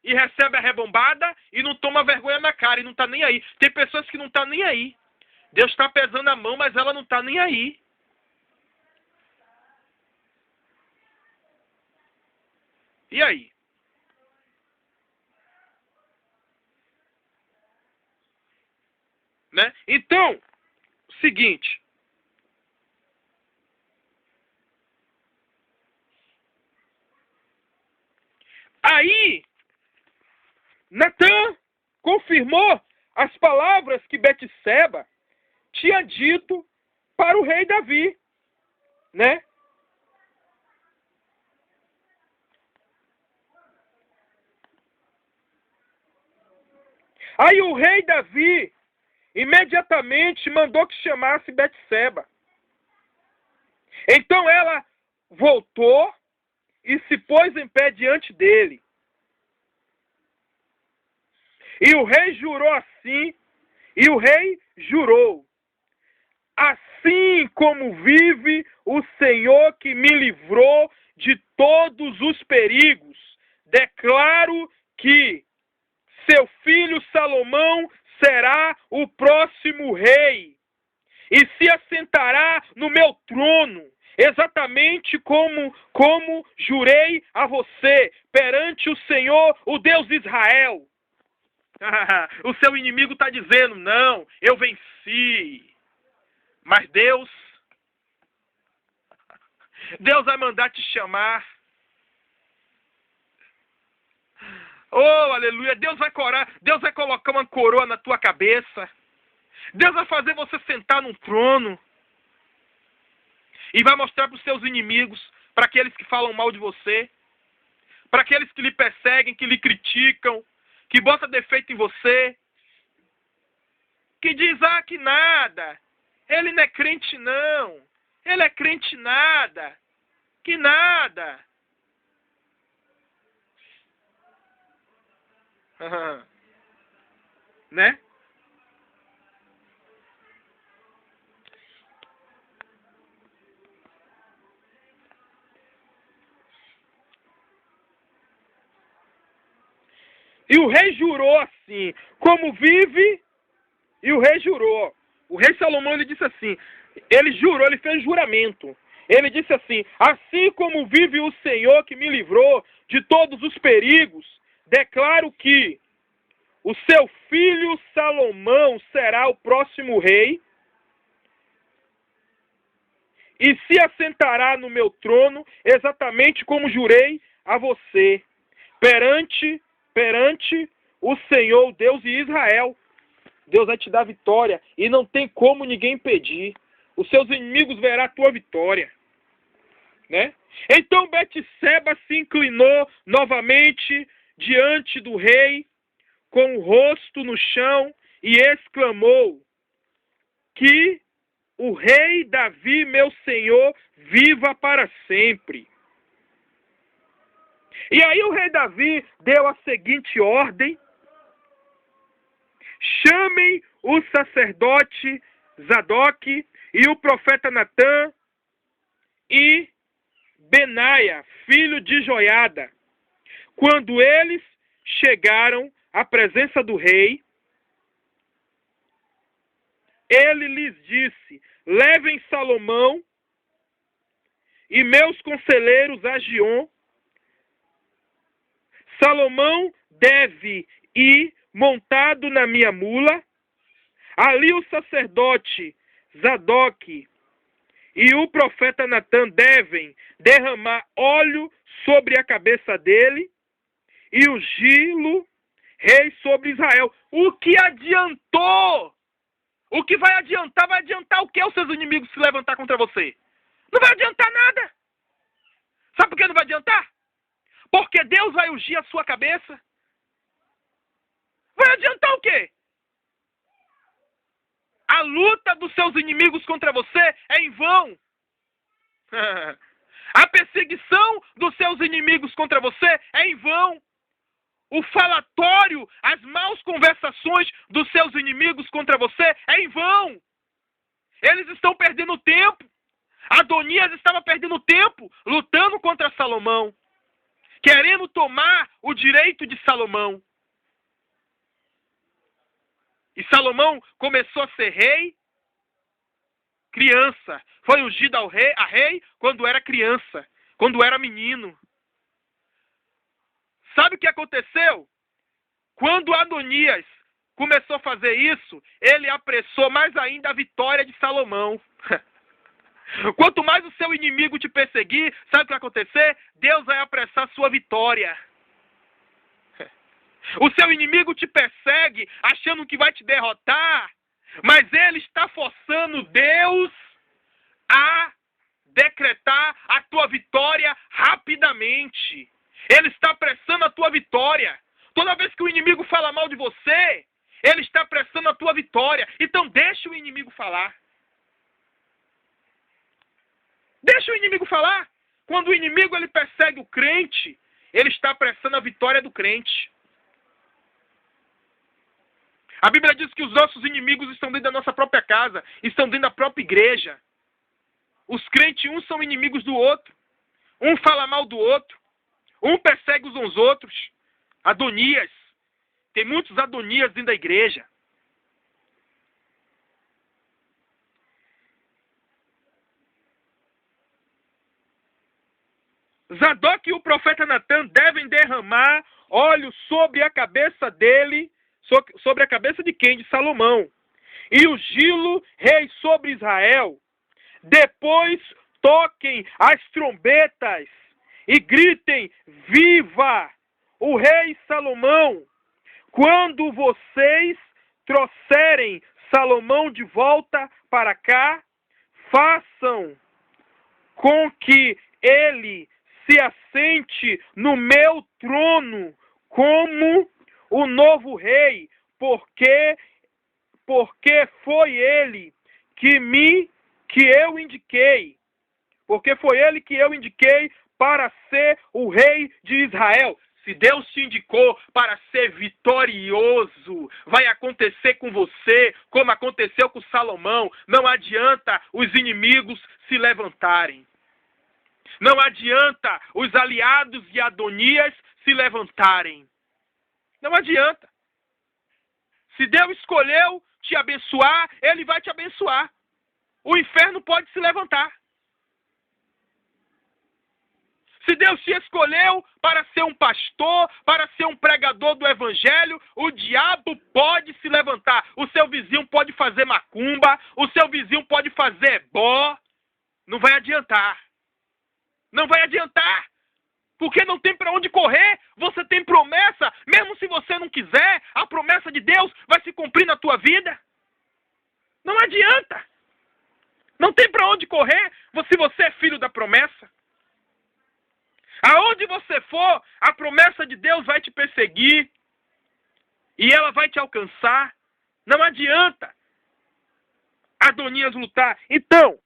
e recebe a rebombada e não toma vergonha na cara e não está nem aí. Tem pessoas que não estão nem aí. Deus está pesando a mão, mas ela não está nem aí. E aí? Né? Então, seguinte. Aí, Natã confirmou as palavras que Betseba tinha dito para o rei Davi, né? Aí o rei Davi imediatamente mandou que chamasse Betseba. Então ela voltou e se pôs em pé diante dele. E o rei jurou assim, e o rei jurou: assim como vive o Senhor que me livrou de todos os perigos, declaro que seu filho Salomão será o próximo rei e se assentará no meu trono, exatamente como jurei a você perante o Senhor, o Deus de Israel. O seu inimigo está dizendo: não, eu venci. Mas Deus vai mandar te chamar. Oh, aleluia. Deus vai colocar uma coroa na tua cabeça. Deus vai fazer você sentar num trono. E vai mostrar para os seus inimigos, para aqueles que falam mal de você, para aqueles que lhe perseguem, que lhe criticam, que botam defeito em você, que diz: que nada, ele não é crente não, ele é crente nada, que nada. Né? E o rei jurou assim, como vive, e o rei jurou. O rei Salomão, ele disse assim, ele jurou, ele fez juramento. Ele disse assim: assim como vive o Senhor que me livrou de todos os perigos, declaro que o seu filho Salomão será o próximo rei e se assentará no meu trono, exatamente como jurei a você, perante o Senhor, o Deus de Israel. Deus vai te dar vitória e não tem como ninguém impedir. Os seus inimigos verão a tua vitória, né? Então Betseba se inclinou novamente diante do rei, com o rosto no chão, e exclamou: que o rei Davi, meu senhor, viva para sempre. E aí o rei Davi deu a seguinte ordem: chamem o sacerdote Zadok e o profeta Natã e Benaia, filho de Joiada. Quando eles chegaram à presença do rei, ele lhes disse: levem Salomão e meus conselheiros a Giom. Salomão deve ir montado na minha mula, Ali o sacerdote Zadok e o profeta Natã devem derramar óleo sobre a cabeça dele e ungí-lo rei sobre Israel. O que adiantou? O que vai adiantar? Vai adiantar o que os seus inimigos se levantar contra você? Não vai adiantar nada. Sabe por que não vai adiantar? Porque Deus vai ungir a sua cabeça. Vai adiantar o quê? A luta dos seus inimigos contra você é em vão. A perseguição dos seus inimigos contra você é em vão. O falatório, as maus conversações dos seus inimigos contra você é em vão. Eles estão perdendo tempo. Adonias estava perdendo tempo lutando contra Salomão, querendo tomar o direito de Salomão. E Salomão começou a ser rei criança. Foi ungido a rei quando era criança, quando era menino. Sabe o que aconteceu? Quando Adonias começou a fazer isso, ele apressou mais ainda a vitória de Salomão. Quanto mais o seu inimigo te perseguir, sabe o que vai acontecer? Deus vai apressar a sua vitória. O seu inimigo te persegue achando que vai te derrotar, mas ele está forçando Deus a decretar a tua vitória rapidamente. Ele está apressando a tua vitória. Toda vez que o inimigo fala mal de você, ele está apressando a tua vitória. Então deixa o inimigo falar. Deixa o inimigo falar. Quando o inimigo ele persegue o crente, ele está apressando a vitória do crente. A Bíblia diz que os nossos inimigos estão dentro da nossa própria casa, estão dentro da própria igreja. Os crentes, uns são inimigos do outro. Um fala mal do outro. Um persegue uns aos outros. Adonias. Tem muitos Adonias dentro da igreja. Zadok e o profeta Natã devem derramar óleo sobre a cabeça dele, sobre a cabeça de quem? De Salomão. E ungí-lo rei sobre Israel. Depois toquem as trombetas e gritem: viva o rei Salomão! Quando vocês trouxerem Salomão de volta para cá, façam com que ele se assente no meu trono como o novo rei, porque foi ele que eu indiquei. Porque foi ele que eu indiquei para ser o rei de Israel. Se Deus te indicou para ser vitorioso, vai acontecer com você, como aconteceu com Salomão. Não adianta os inimigos se levantarem. Não adianta os aliados de Adonias se levantarem. Não adianta. Se Deus escolheu te abençoar, Ele vai te abençoar. O inferno pode se levantar. Se Deus te escolheu para ser um pastor, para ser um pregador do evangelho, o diabo pode se levantar. O seu vizinho pode fazer macumba, o seu vizinho pode fazer ebó. Não vai adiantar. Não vai adiantar. Porque não tem para onde correr. Você tem promessa. Mesmo se você não quiser, a promessa de Deus vai se cumprir na tua vida. Não adianta. Não tem para onde correr se você é filho da promessa. Aonde você for, a promessa de Deus vai te perseguir. E ela vai te alcançar. Não adianta Adonias lutar. Então,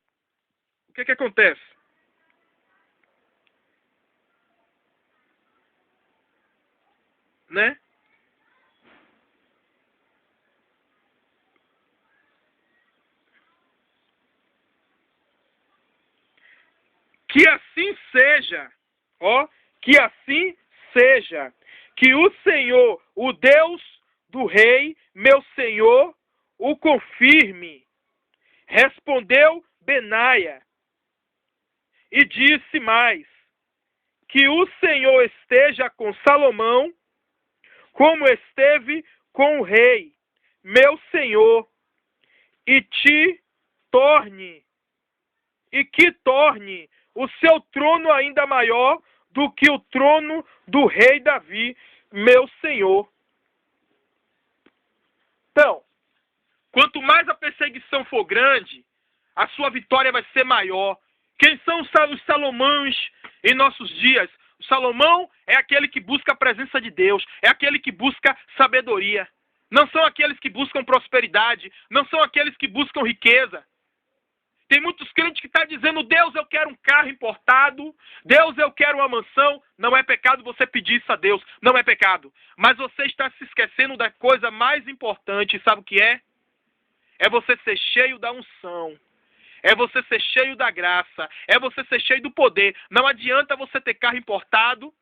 o que acontece? Né? Que assim seja, que assim seja, que o Senhor, o Deus do rei, meu Senhor, o confirme. Respondeu Benaia e disse mais: que o Senhor esteja com Salomão, como esteve com o rei, meu Senhor, e que torne o seu trono ainda maior do que o trono do rei Davi, meu Senhor. Então, quanto mais a perseguição for grande, a sua vitória vai ser maior. Quem são os Salomões em nossos dias? O Salomão é aquele que busca a presença de Deus, é aquele que busca sabedoria. Não são aqueles que buscam prosperidade, não são aqueles que buscam riqueza. Tem muitos crentes que estão dizendo, Deus, eu quero um carro importado, Deus, eu quero uma mansão. Não é pecado você pedir isso a Deus, não é pecado. Mas você está se esquecendo da coisa mais importante, sabe o que é? É você ser cheio da unção. É você ser cheio da graça. É você ser cheio do poder. Não adianta você ter carro importado.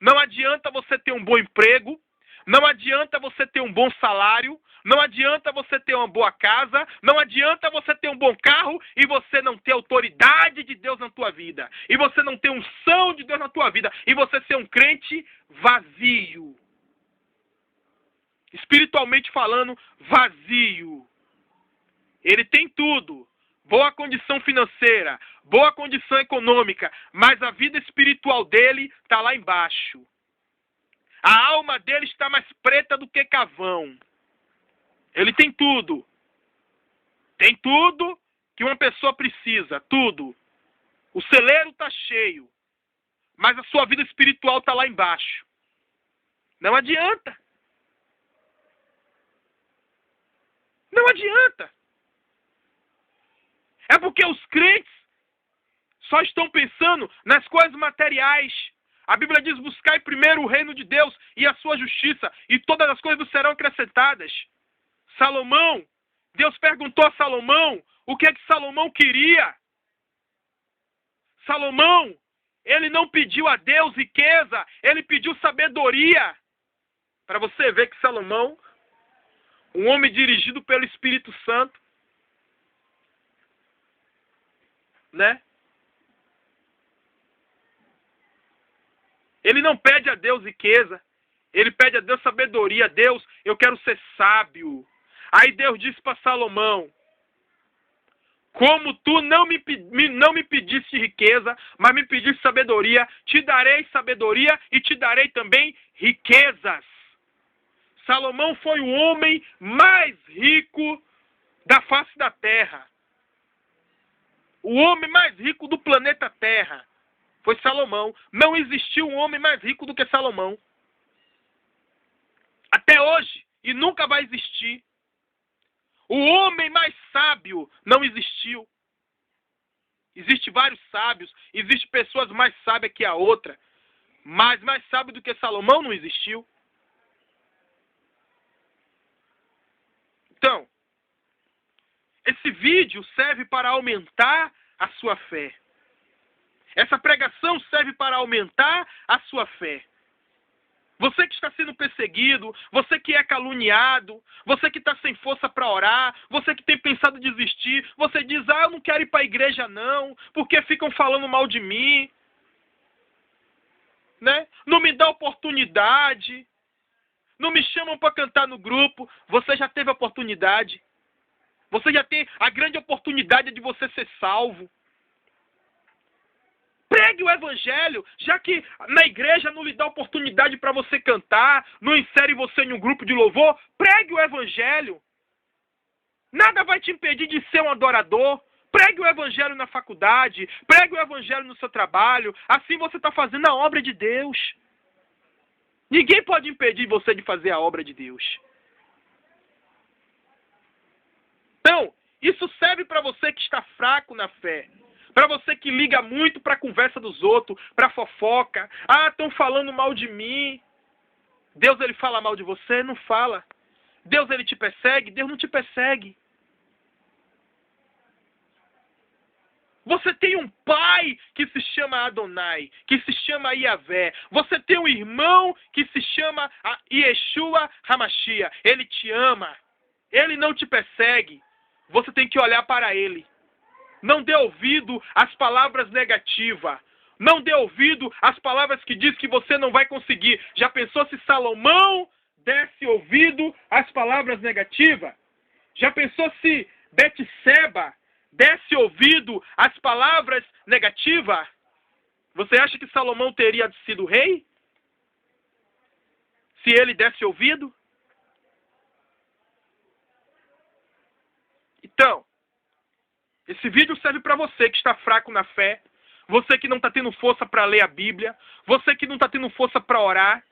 Não adianta você ter um bom emprego. Não adianta você ter um bom salário. Não adianta você ter uma boa casa. Não adianta você ter um bom carro e você não ter autoridade de Deus na tua vida. E você não ter unção de Deus na tua vida. E você ser um crente vazio. Espiritualmente falando, vazio. Ele tem tudo. Boa condição financeira, boa condição econômica, mas a vida espiritual dele está lá embaixo. A alma dele está mais preta do que carvão. Ele tem tudo. Tem tudo que uma pessoa precisa, tudo. O celeiro está cheio, mas a sua vida espiritual está lá embaixo. Não adianta. Não adianta. É porque os crentes só estão pensando nas coisas materiais. A Bíblia diz, buscai primeiro o reino de Deus e a sua justiça, e todas as coisas serão acrescentadas. Salomão, Deus perguntou a Salomão o que é que Salomão queria. Salomão, ele não pediu a Deus riqueza, ele pediu sabedoria. Para você ver que Salomão, um homem dirigido pelo Espírito Santo, né? Ele não pede a Deus riqueza, ele pede a Deus sabedoria. Deus, eu quero ser sábio. Aí Deus disse para Salomão, como tu não me pediste riqueza, mas me pediste sabedoria, te darei sabedoria e te darei também riquezas. Salomão foi o homem mais rico da face da terra. O homem mais rico do planeta Terra foi Salomão. Não existiu um homem mais rico do que Salomão. Até hoje. E nunca vai existir. O homem mais sábio não existiu. Existem vários sábios. Existem pessoas mais sábias que a outra. Mas mais sábio do que Salomão não existiu. Então, esse vídeo serve para aumentar a sua fé. Essa pregação serve para aumentar a sua fé. Você que está sendo perseguido, você que é caluniado, você que está sem força para orar, você que tem pensado em desistir, você diz, eu não quero ir para a igreja não, porque ficam falando mal de mim, né? Não me dá oportunidade, não me chamam para cantar no grupo. Você já teve a oportunidade. Você já tem a grande oportunidade de você ser salvo. Pregue o evangelho, já que na igreja não lhe dá oportunidade para você cantar, não insere você em um grupo de louvor, pregue o evangelho. Nada vai te impedir de ser um adorador. Pregue o evangelho na faculdade, pregue o evangelho no seu trabalho, assim você está fazendo a obra de Deus. Ninguém pode impedir você de fazer a obra de Deus. Então, isso serve para você que está fraco na fé. Para você que liga muito para a conversa dos outros, para fofoca. Estão falando mal de mim. Deus, ele fala mal de você? Não fala. Deus, ele te persegue? Deus não te persegue. Você tem um pai que se chama Adonai, que se chama Iavé. Você tem um irmão que se chama Yeshua Hamashia. Ele te ama. Ele não te persegue. Você tem que olhar para ele. Não dê ouvido às palavras negativas. Não dê ouvido às palavras que diz que você não vai conseguir. Já pensou se Salomão desse ouvido às palavras negativas? Já pensou se Betseba desse ouvido às palavras negativas, você acha que Salomão teria sido rei? Se ele desse ouvido? Então, esse vídeo serve para você que está fraco na fé, você que não está tendo força para ler a Bíblia, você que não está tendo força para orar.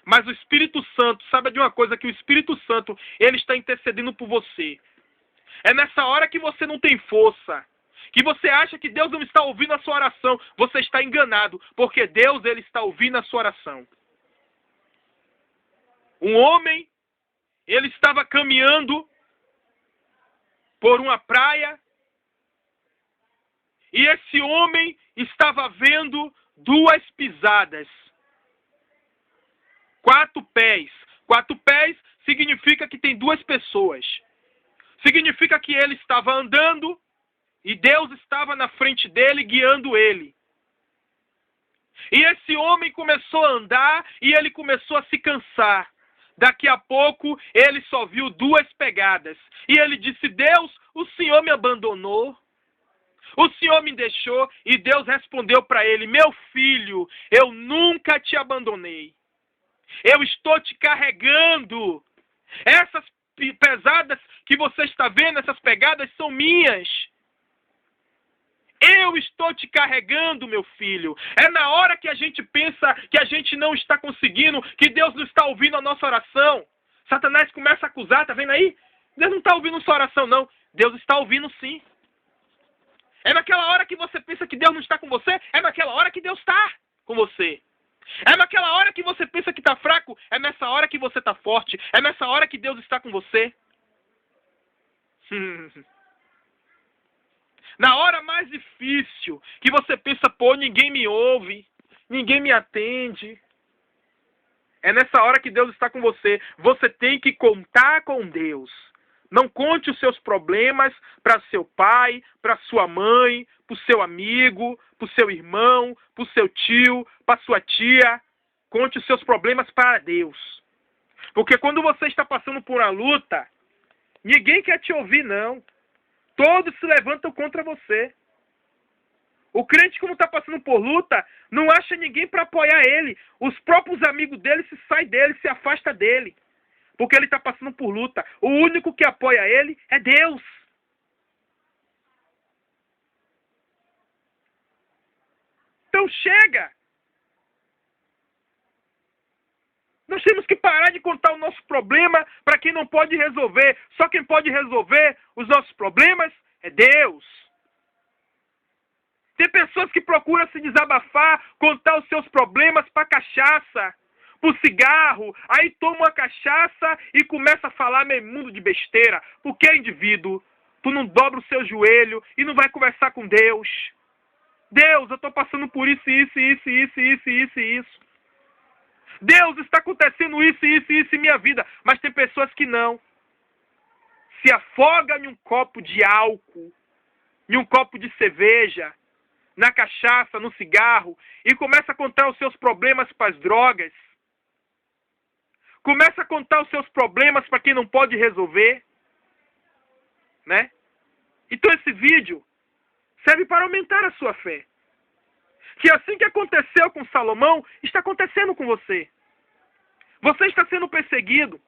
Mas o Espírito Santo, sabe de uma coisa? Que o Espírito Santo, ele está intercedendo por você. É nessa hora que você não tem força, que você acha que Deus não está ouvindo a sua oração, você está enganado, porque Deus, ele está ouvindo a sua oração. Um homem, ele estava caminhando por uma praia, e esse homem estava vendo 2 pisadas. 4 pés. 4 pés significa que tem 2 pessoas. Significa que ele estava andando e Deus estava na frente dele, guiando ele. E esse homem começou a andar e ele começou a se cansar. Daqui a pouco ele só viu 2 pegadas. E ele disse: Deus, o Senhor me abandonou. O Senhor me deixou. E Deus respondeu para ele: meu filho, eu nunca te abandonei. Eu estou te carregando. Essas pesadas que você está vendo, essas pegadas são minhas. Eu estou te carregando, meu filho. É na hora que a gente pensa que a gente não está conseguindo, que Deus não está ouvindo a nossa oração. Satanás começa a acusar, tá vendo aí? Deus não está ouvindo sua oração, não. Deus está ouvindo sim. É naquela hora que você pensa que Deus não está com você, é naquela hora que Deus está com você. É naquela hora que você pensa que está fraco, é nessa hora que você está forte. É nessa hora que Deus está com você. Na hora mais difícil, que você pensa, pô, ninguém me ouve, ninguém me atende. É nessa hora que Deus está com você. Você tem que contar com Deus. Não conte os seus problemas para seu pai, para sua mãe, para o seu amigo, para o seu irmão, para o seu tio, para sua tia. Conte os seus problemas para Deus. Porque quando você está passando por uma luta, ninguém quer te ouvir, não. Todos se levantam contra você. O crente, quando está passando por luta, não acha ninguém para apoiar ele. Os próprios amigos dele se saem dele, se afastam dele. Porque ele está passando por luta. O único que apoia ele é Deus. Então chega. Nós temos que parar de contar o nosso problema para quem não pode resolver. Só quem pode resolver os nossos problemas é Deus. Tem pessoas que procuram se desabafar, contar os seus problemas para cachaça, para cigarro, aí toma uma cachaça e começa a falar meio mundo de besteira. Porque, indivíduo, tu não dobra o seu joelho e não vai conversar com Deus. Deus, eu estou passando por isso. Deus, está acontecendo isso em minha vida. Mas tem pessoas que não. Se afoga em um copo de álcool, em um copo de cerveja, na cachaça, no cigarro, e começa a contar os seus problemas para as drogas. Começa a contar os seus problemas para quem não pode resolver. Né? Então esse vídeo serve para aumentar a sua fé. Que assim que aconteceu com Salomão, está acontecendo com você. Você está sendo perseguido.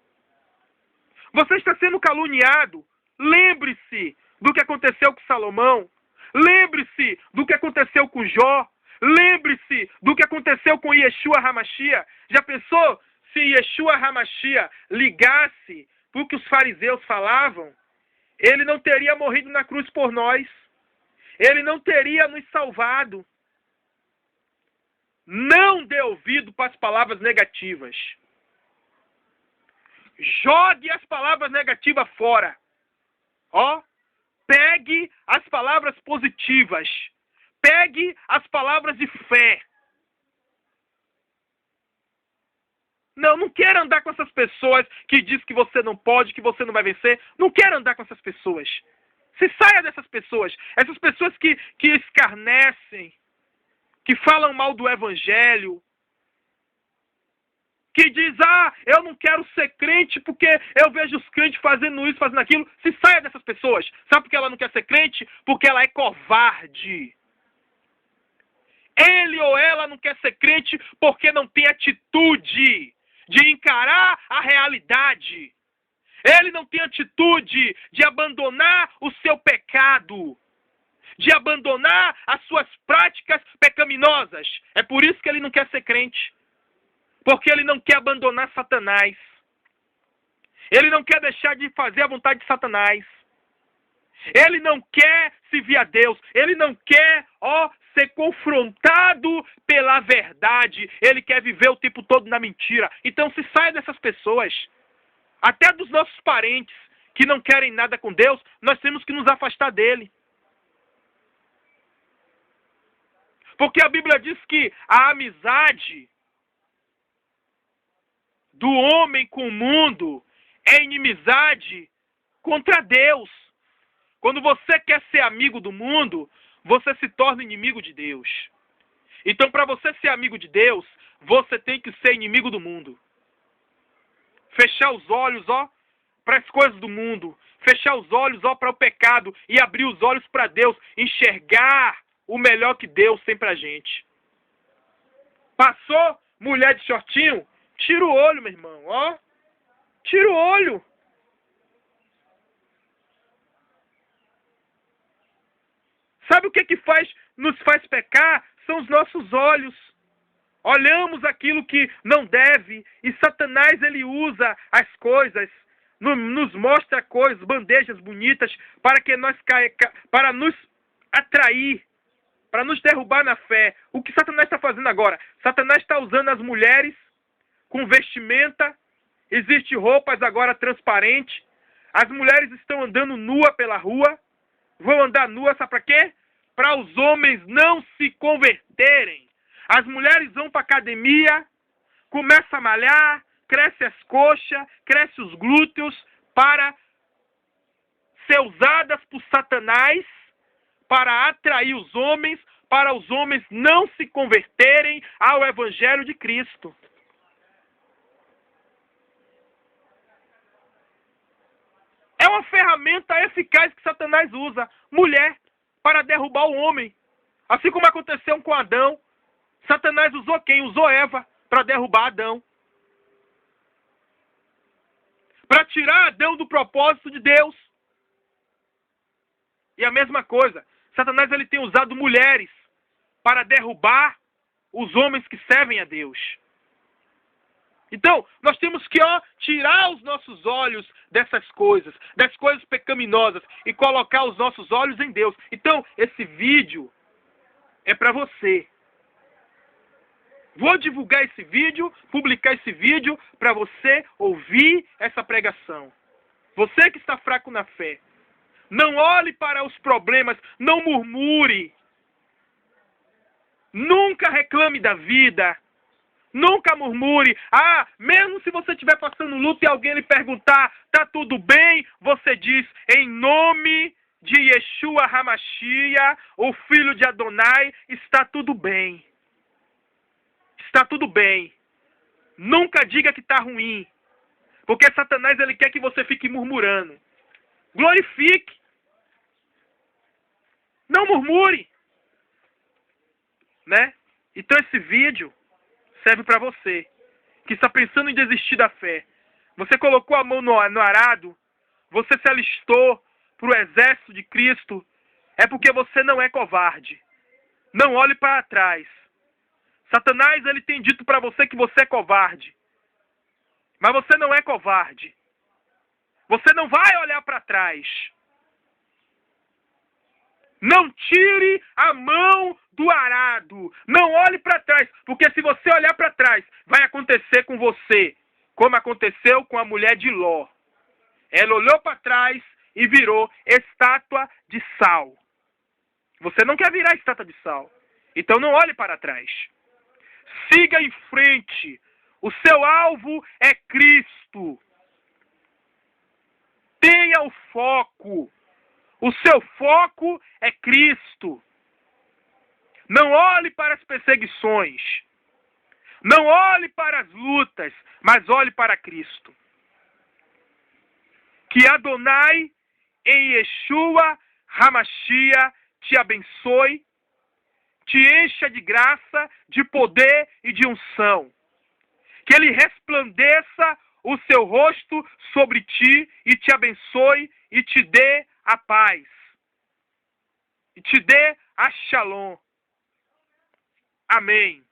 Você está sendo caluniado. Lembre-se do que aconteceu com Salomão. Lembre-se do que aconteceu com Jó. Lembre-se do que aconteceu com Yeshua HaMashiach. Já pensou se Yeshua HaMashiach ligasse para o que os fariseus falavam? Ele não teria morrido na cruz por nós. Ele não teria nos salvado. Não dê ouvido para as palavras negativas. Jogue as palavras negativas fora. Pegue as palavras positivas. Pegue as palavras de fé. Não quero andar com essas pessoas que dizem que você não pode, que você não vai vencer. Não quero andar com essas pessoas. Se saia dessas pessoas. Essas pessoas que escarnecem, que falam mal do Evangelho, que diz, eu não quero ser crente porque eu vejo os crentes fazendo isso, fazendo aquilo. Se saia dessas pessoas. Sabe por que ela não quer ser crente? Porque ela é covarde. Ele ou ela não quer ser crente porque não tem atitude de encarar a realidade. Ele não tem atitude de abandonar o seu pecado, de abandonar as suas práticas pecaminosas. É por isso que ele não quer ser crente. Porque ele não quer abandonar Satanás. Ele não quer deixar de fazer a vontade de Satanás. Ele não quer servir a Deus. Ele não quer, ser confrontado pela verdade. Ele quer viver o tempo todo na mentira. Então se saia dessas pessoas. Até dos nossos parentes que não querem nada com Deus, nós temos que nos afastar dele. Porque a Bíblia diz que a amizade do homem com o mundo é inimizade contra Deus. Quando você quer ser amigo do mundo, você se torna inimigo de Deus. Então, para você ser amigo de Deus, você tem que ser inimigo do mundo. Fechar os olhos, para as coisas do mundo. Fechar os olhos, para o pecado. E abrir os olhos para Deus. Enxergar o melhor que Deus tem pra gente. Passou mulher de shortinho? Tira o olho, meu irmão, Tira o olho. Sabe o que nos faz pecar? São os nossos olhos. Olhamos aquilo que não deve. E Satanás, ele usa as coisas, nos mostra coisas, bandejas bonitas, para nos atrair, para nos derrubar na fé. O que Satanás está fazendo agora? Satanás está usando as mulheres com vestimenta. Existem roupas agora transparentes. As mulheres estão andando nua pela rua. Vão andar nua, sabe para quê? Para os homens não se converterem. As mulheres vão para a academia, começam a malhar, cresce as coxas, cresce os glúteos, para ser usadas por Satanás, para atrair os homens, para os homens não se converterem ao Evangelho de Cristo. É uma ferramenta eficaz que Satanás usa, mulher, para derrubar o homem. Assim como aconteceu com Adão. Satanás usou quem? Usou Eva para derrubar Adão. Para tirar Adão do propósito de Deus. E a mesma coisa, Satanás, ele tem usado mulheres para derrubar os homens que servem a Deus. Então, nós temos que tirar os nossos olhos dessas coisas, das coisas pecaminosas, e colocar os nossos olhos em Deus. Então, esse vídeo é para você. Vou divulgar esse vídeo, publicar esse vídeo para você ouvir essa pregação. Você que está fraco na fé, não olhe para os problemas, não murmure. Nunca reclame da vida. Nunca murmure. Mesmo se você estiver passando luto e alguém lhe perguntar, tá tudo bem? Você diz, em nome de Yeshua Hamashia, o filho de Adonai, está tudo bem. Está tudo bem. Nunca diga que está ruim. Porque Satanás, ele quer que você fique murmurando. Glorifique. Não murmure. Né? Então esse vídeo serve para você que está pensando em desistir da fé. Você colocou a mão no arado, você se alistou para o exército de Cristo, é porque você não é covarde. Não olhe para trás. Satanás, ele tem dito para você que você é covarde. Mas você não é covarde. Você não vai olhar para trás. Não tire a mão do arado. Não olhe para trás. Porque se você olhar para trás, vai acontecer com você como aconteceu com a mulher de Ló. Ela olhou para trás e virou estátua de sal. Você não quer virar estátua de sal. Então não olhe para trás. Siga em frente. O seu alvo é Cristo. Tenha o foco. O seu foco é Cristo. Não olhe para as perseguições. Não olhe para as lutas, mas olhe para Cristo. Que Adonai em Yeshua Hamashia te abençoe, te encha de graça, de poder e de unção. Que Ele resplandeça o seu rosto sobre ti e te abençoe e te dê a paz. E te dê a shalom. Amém.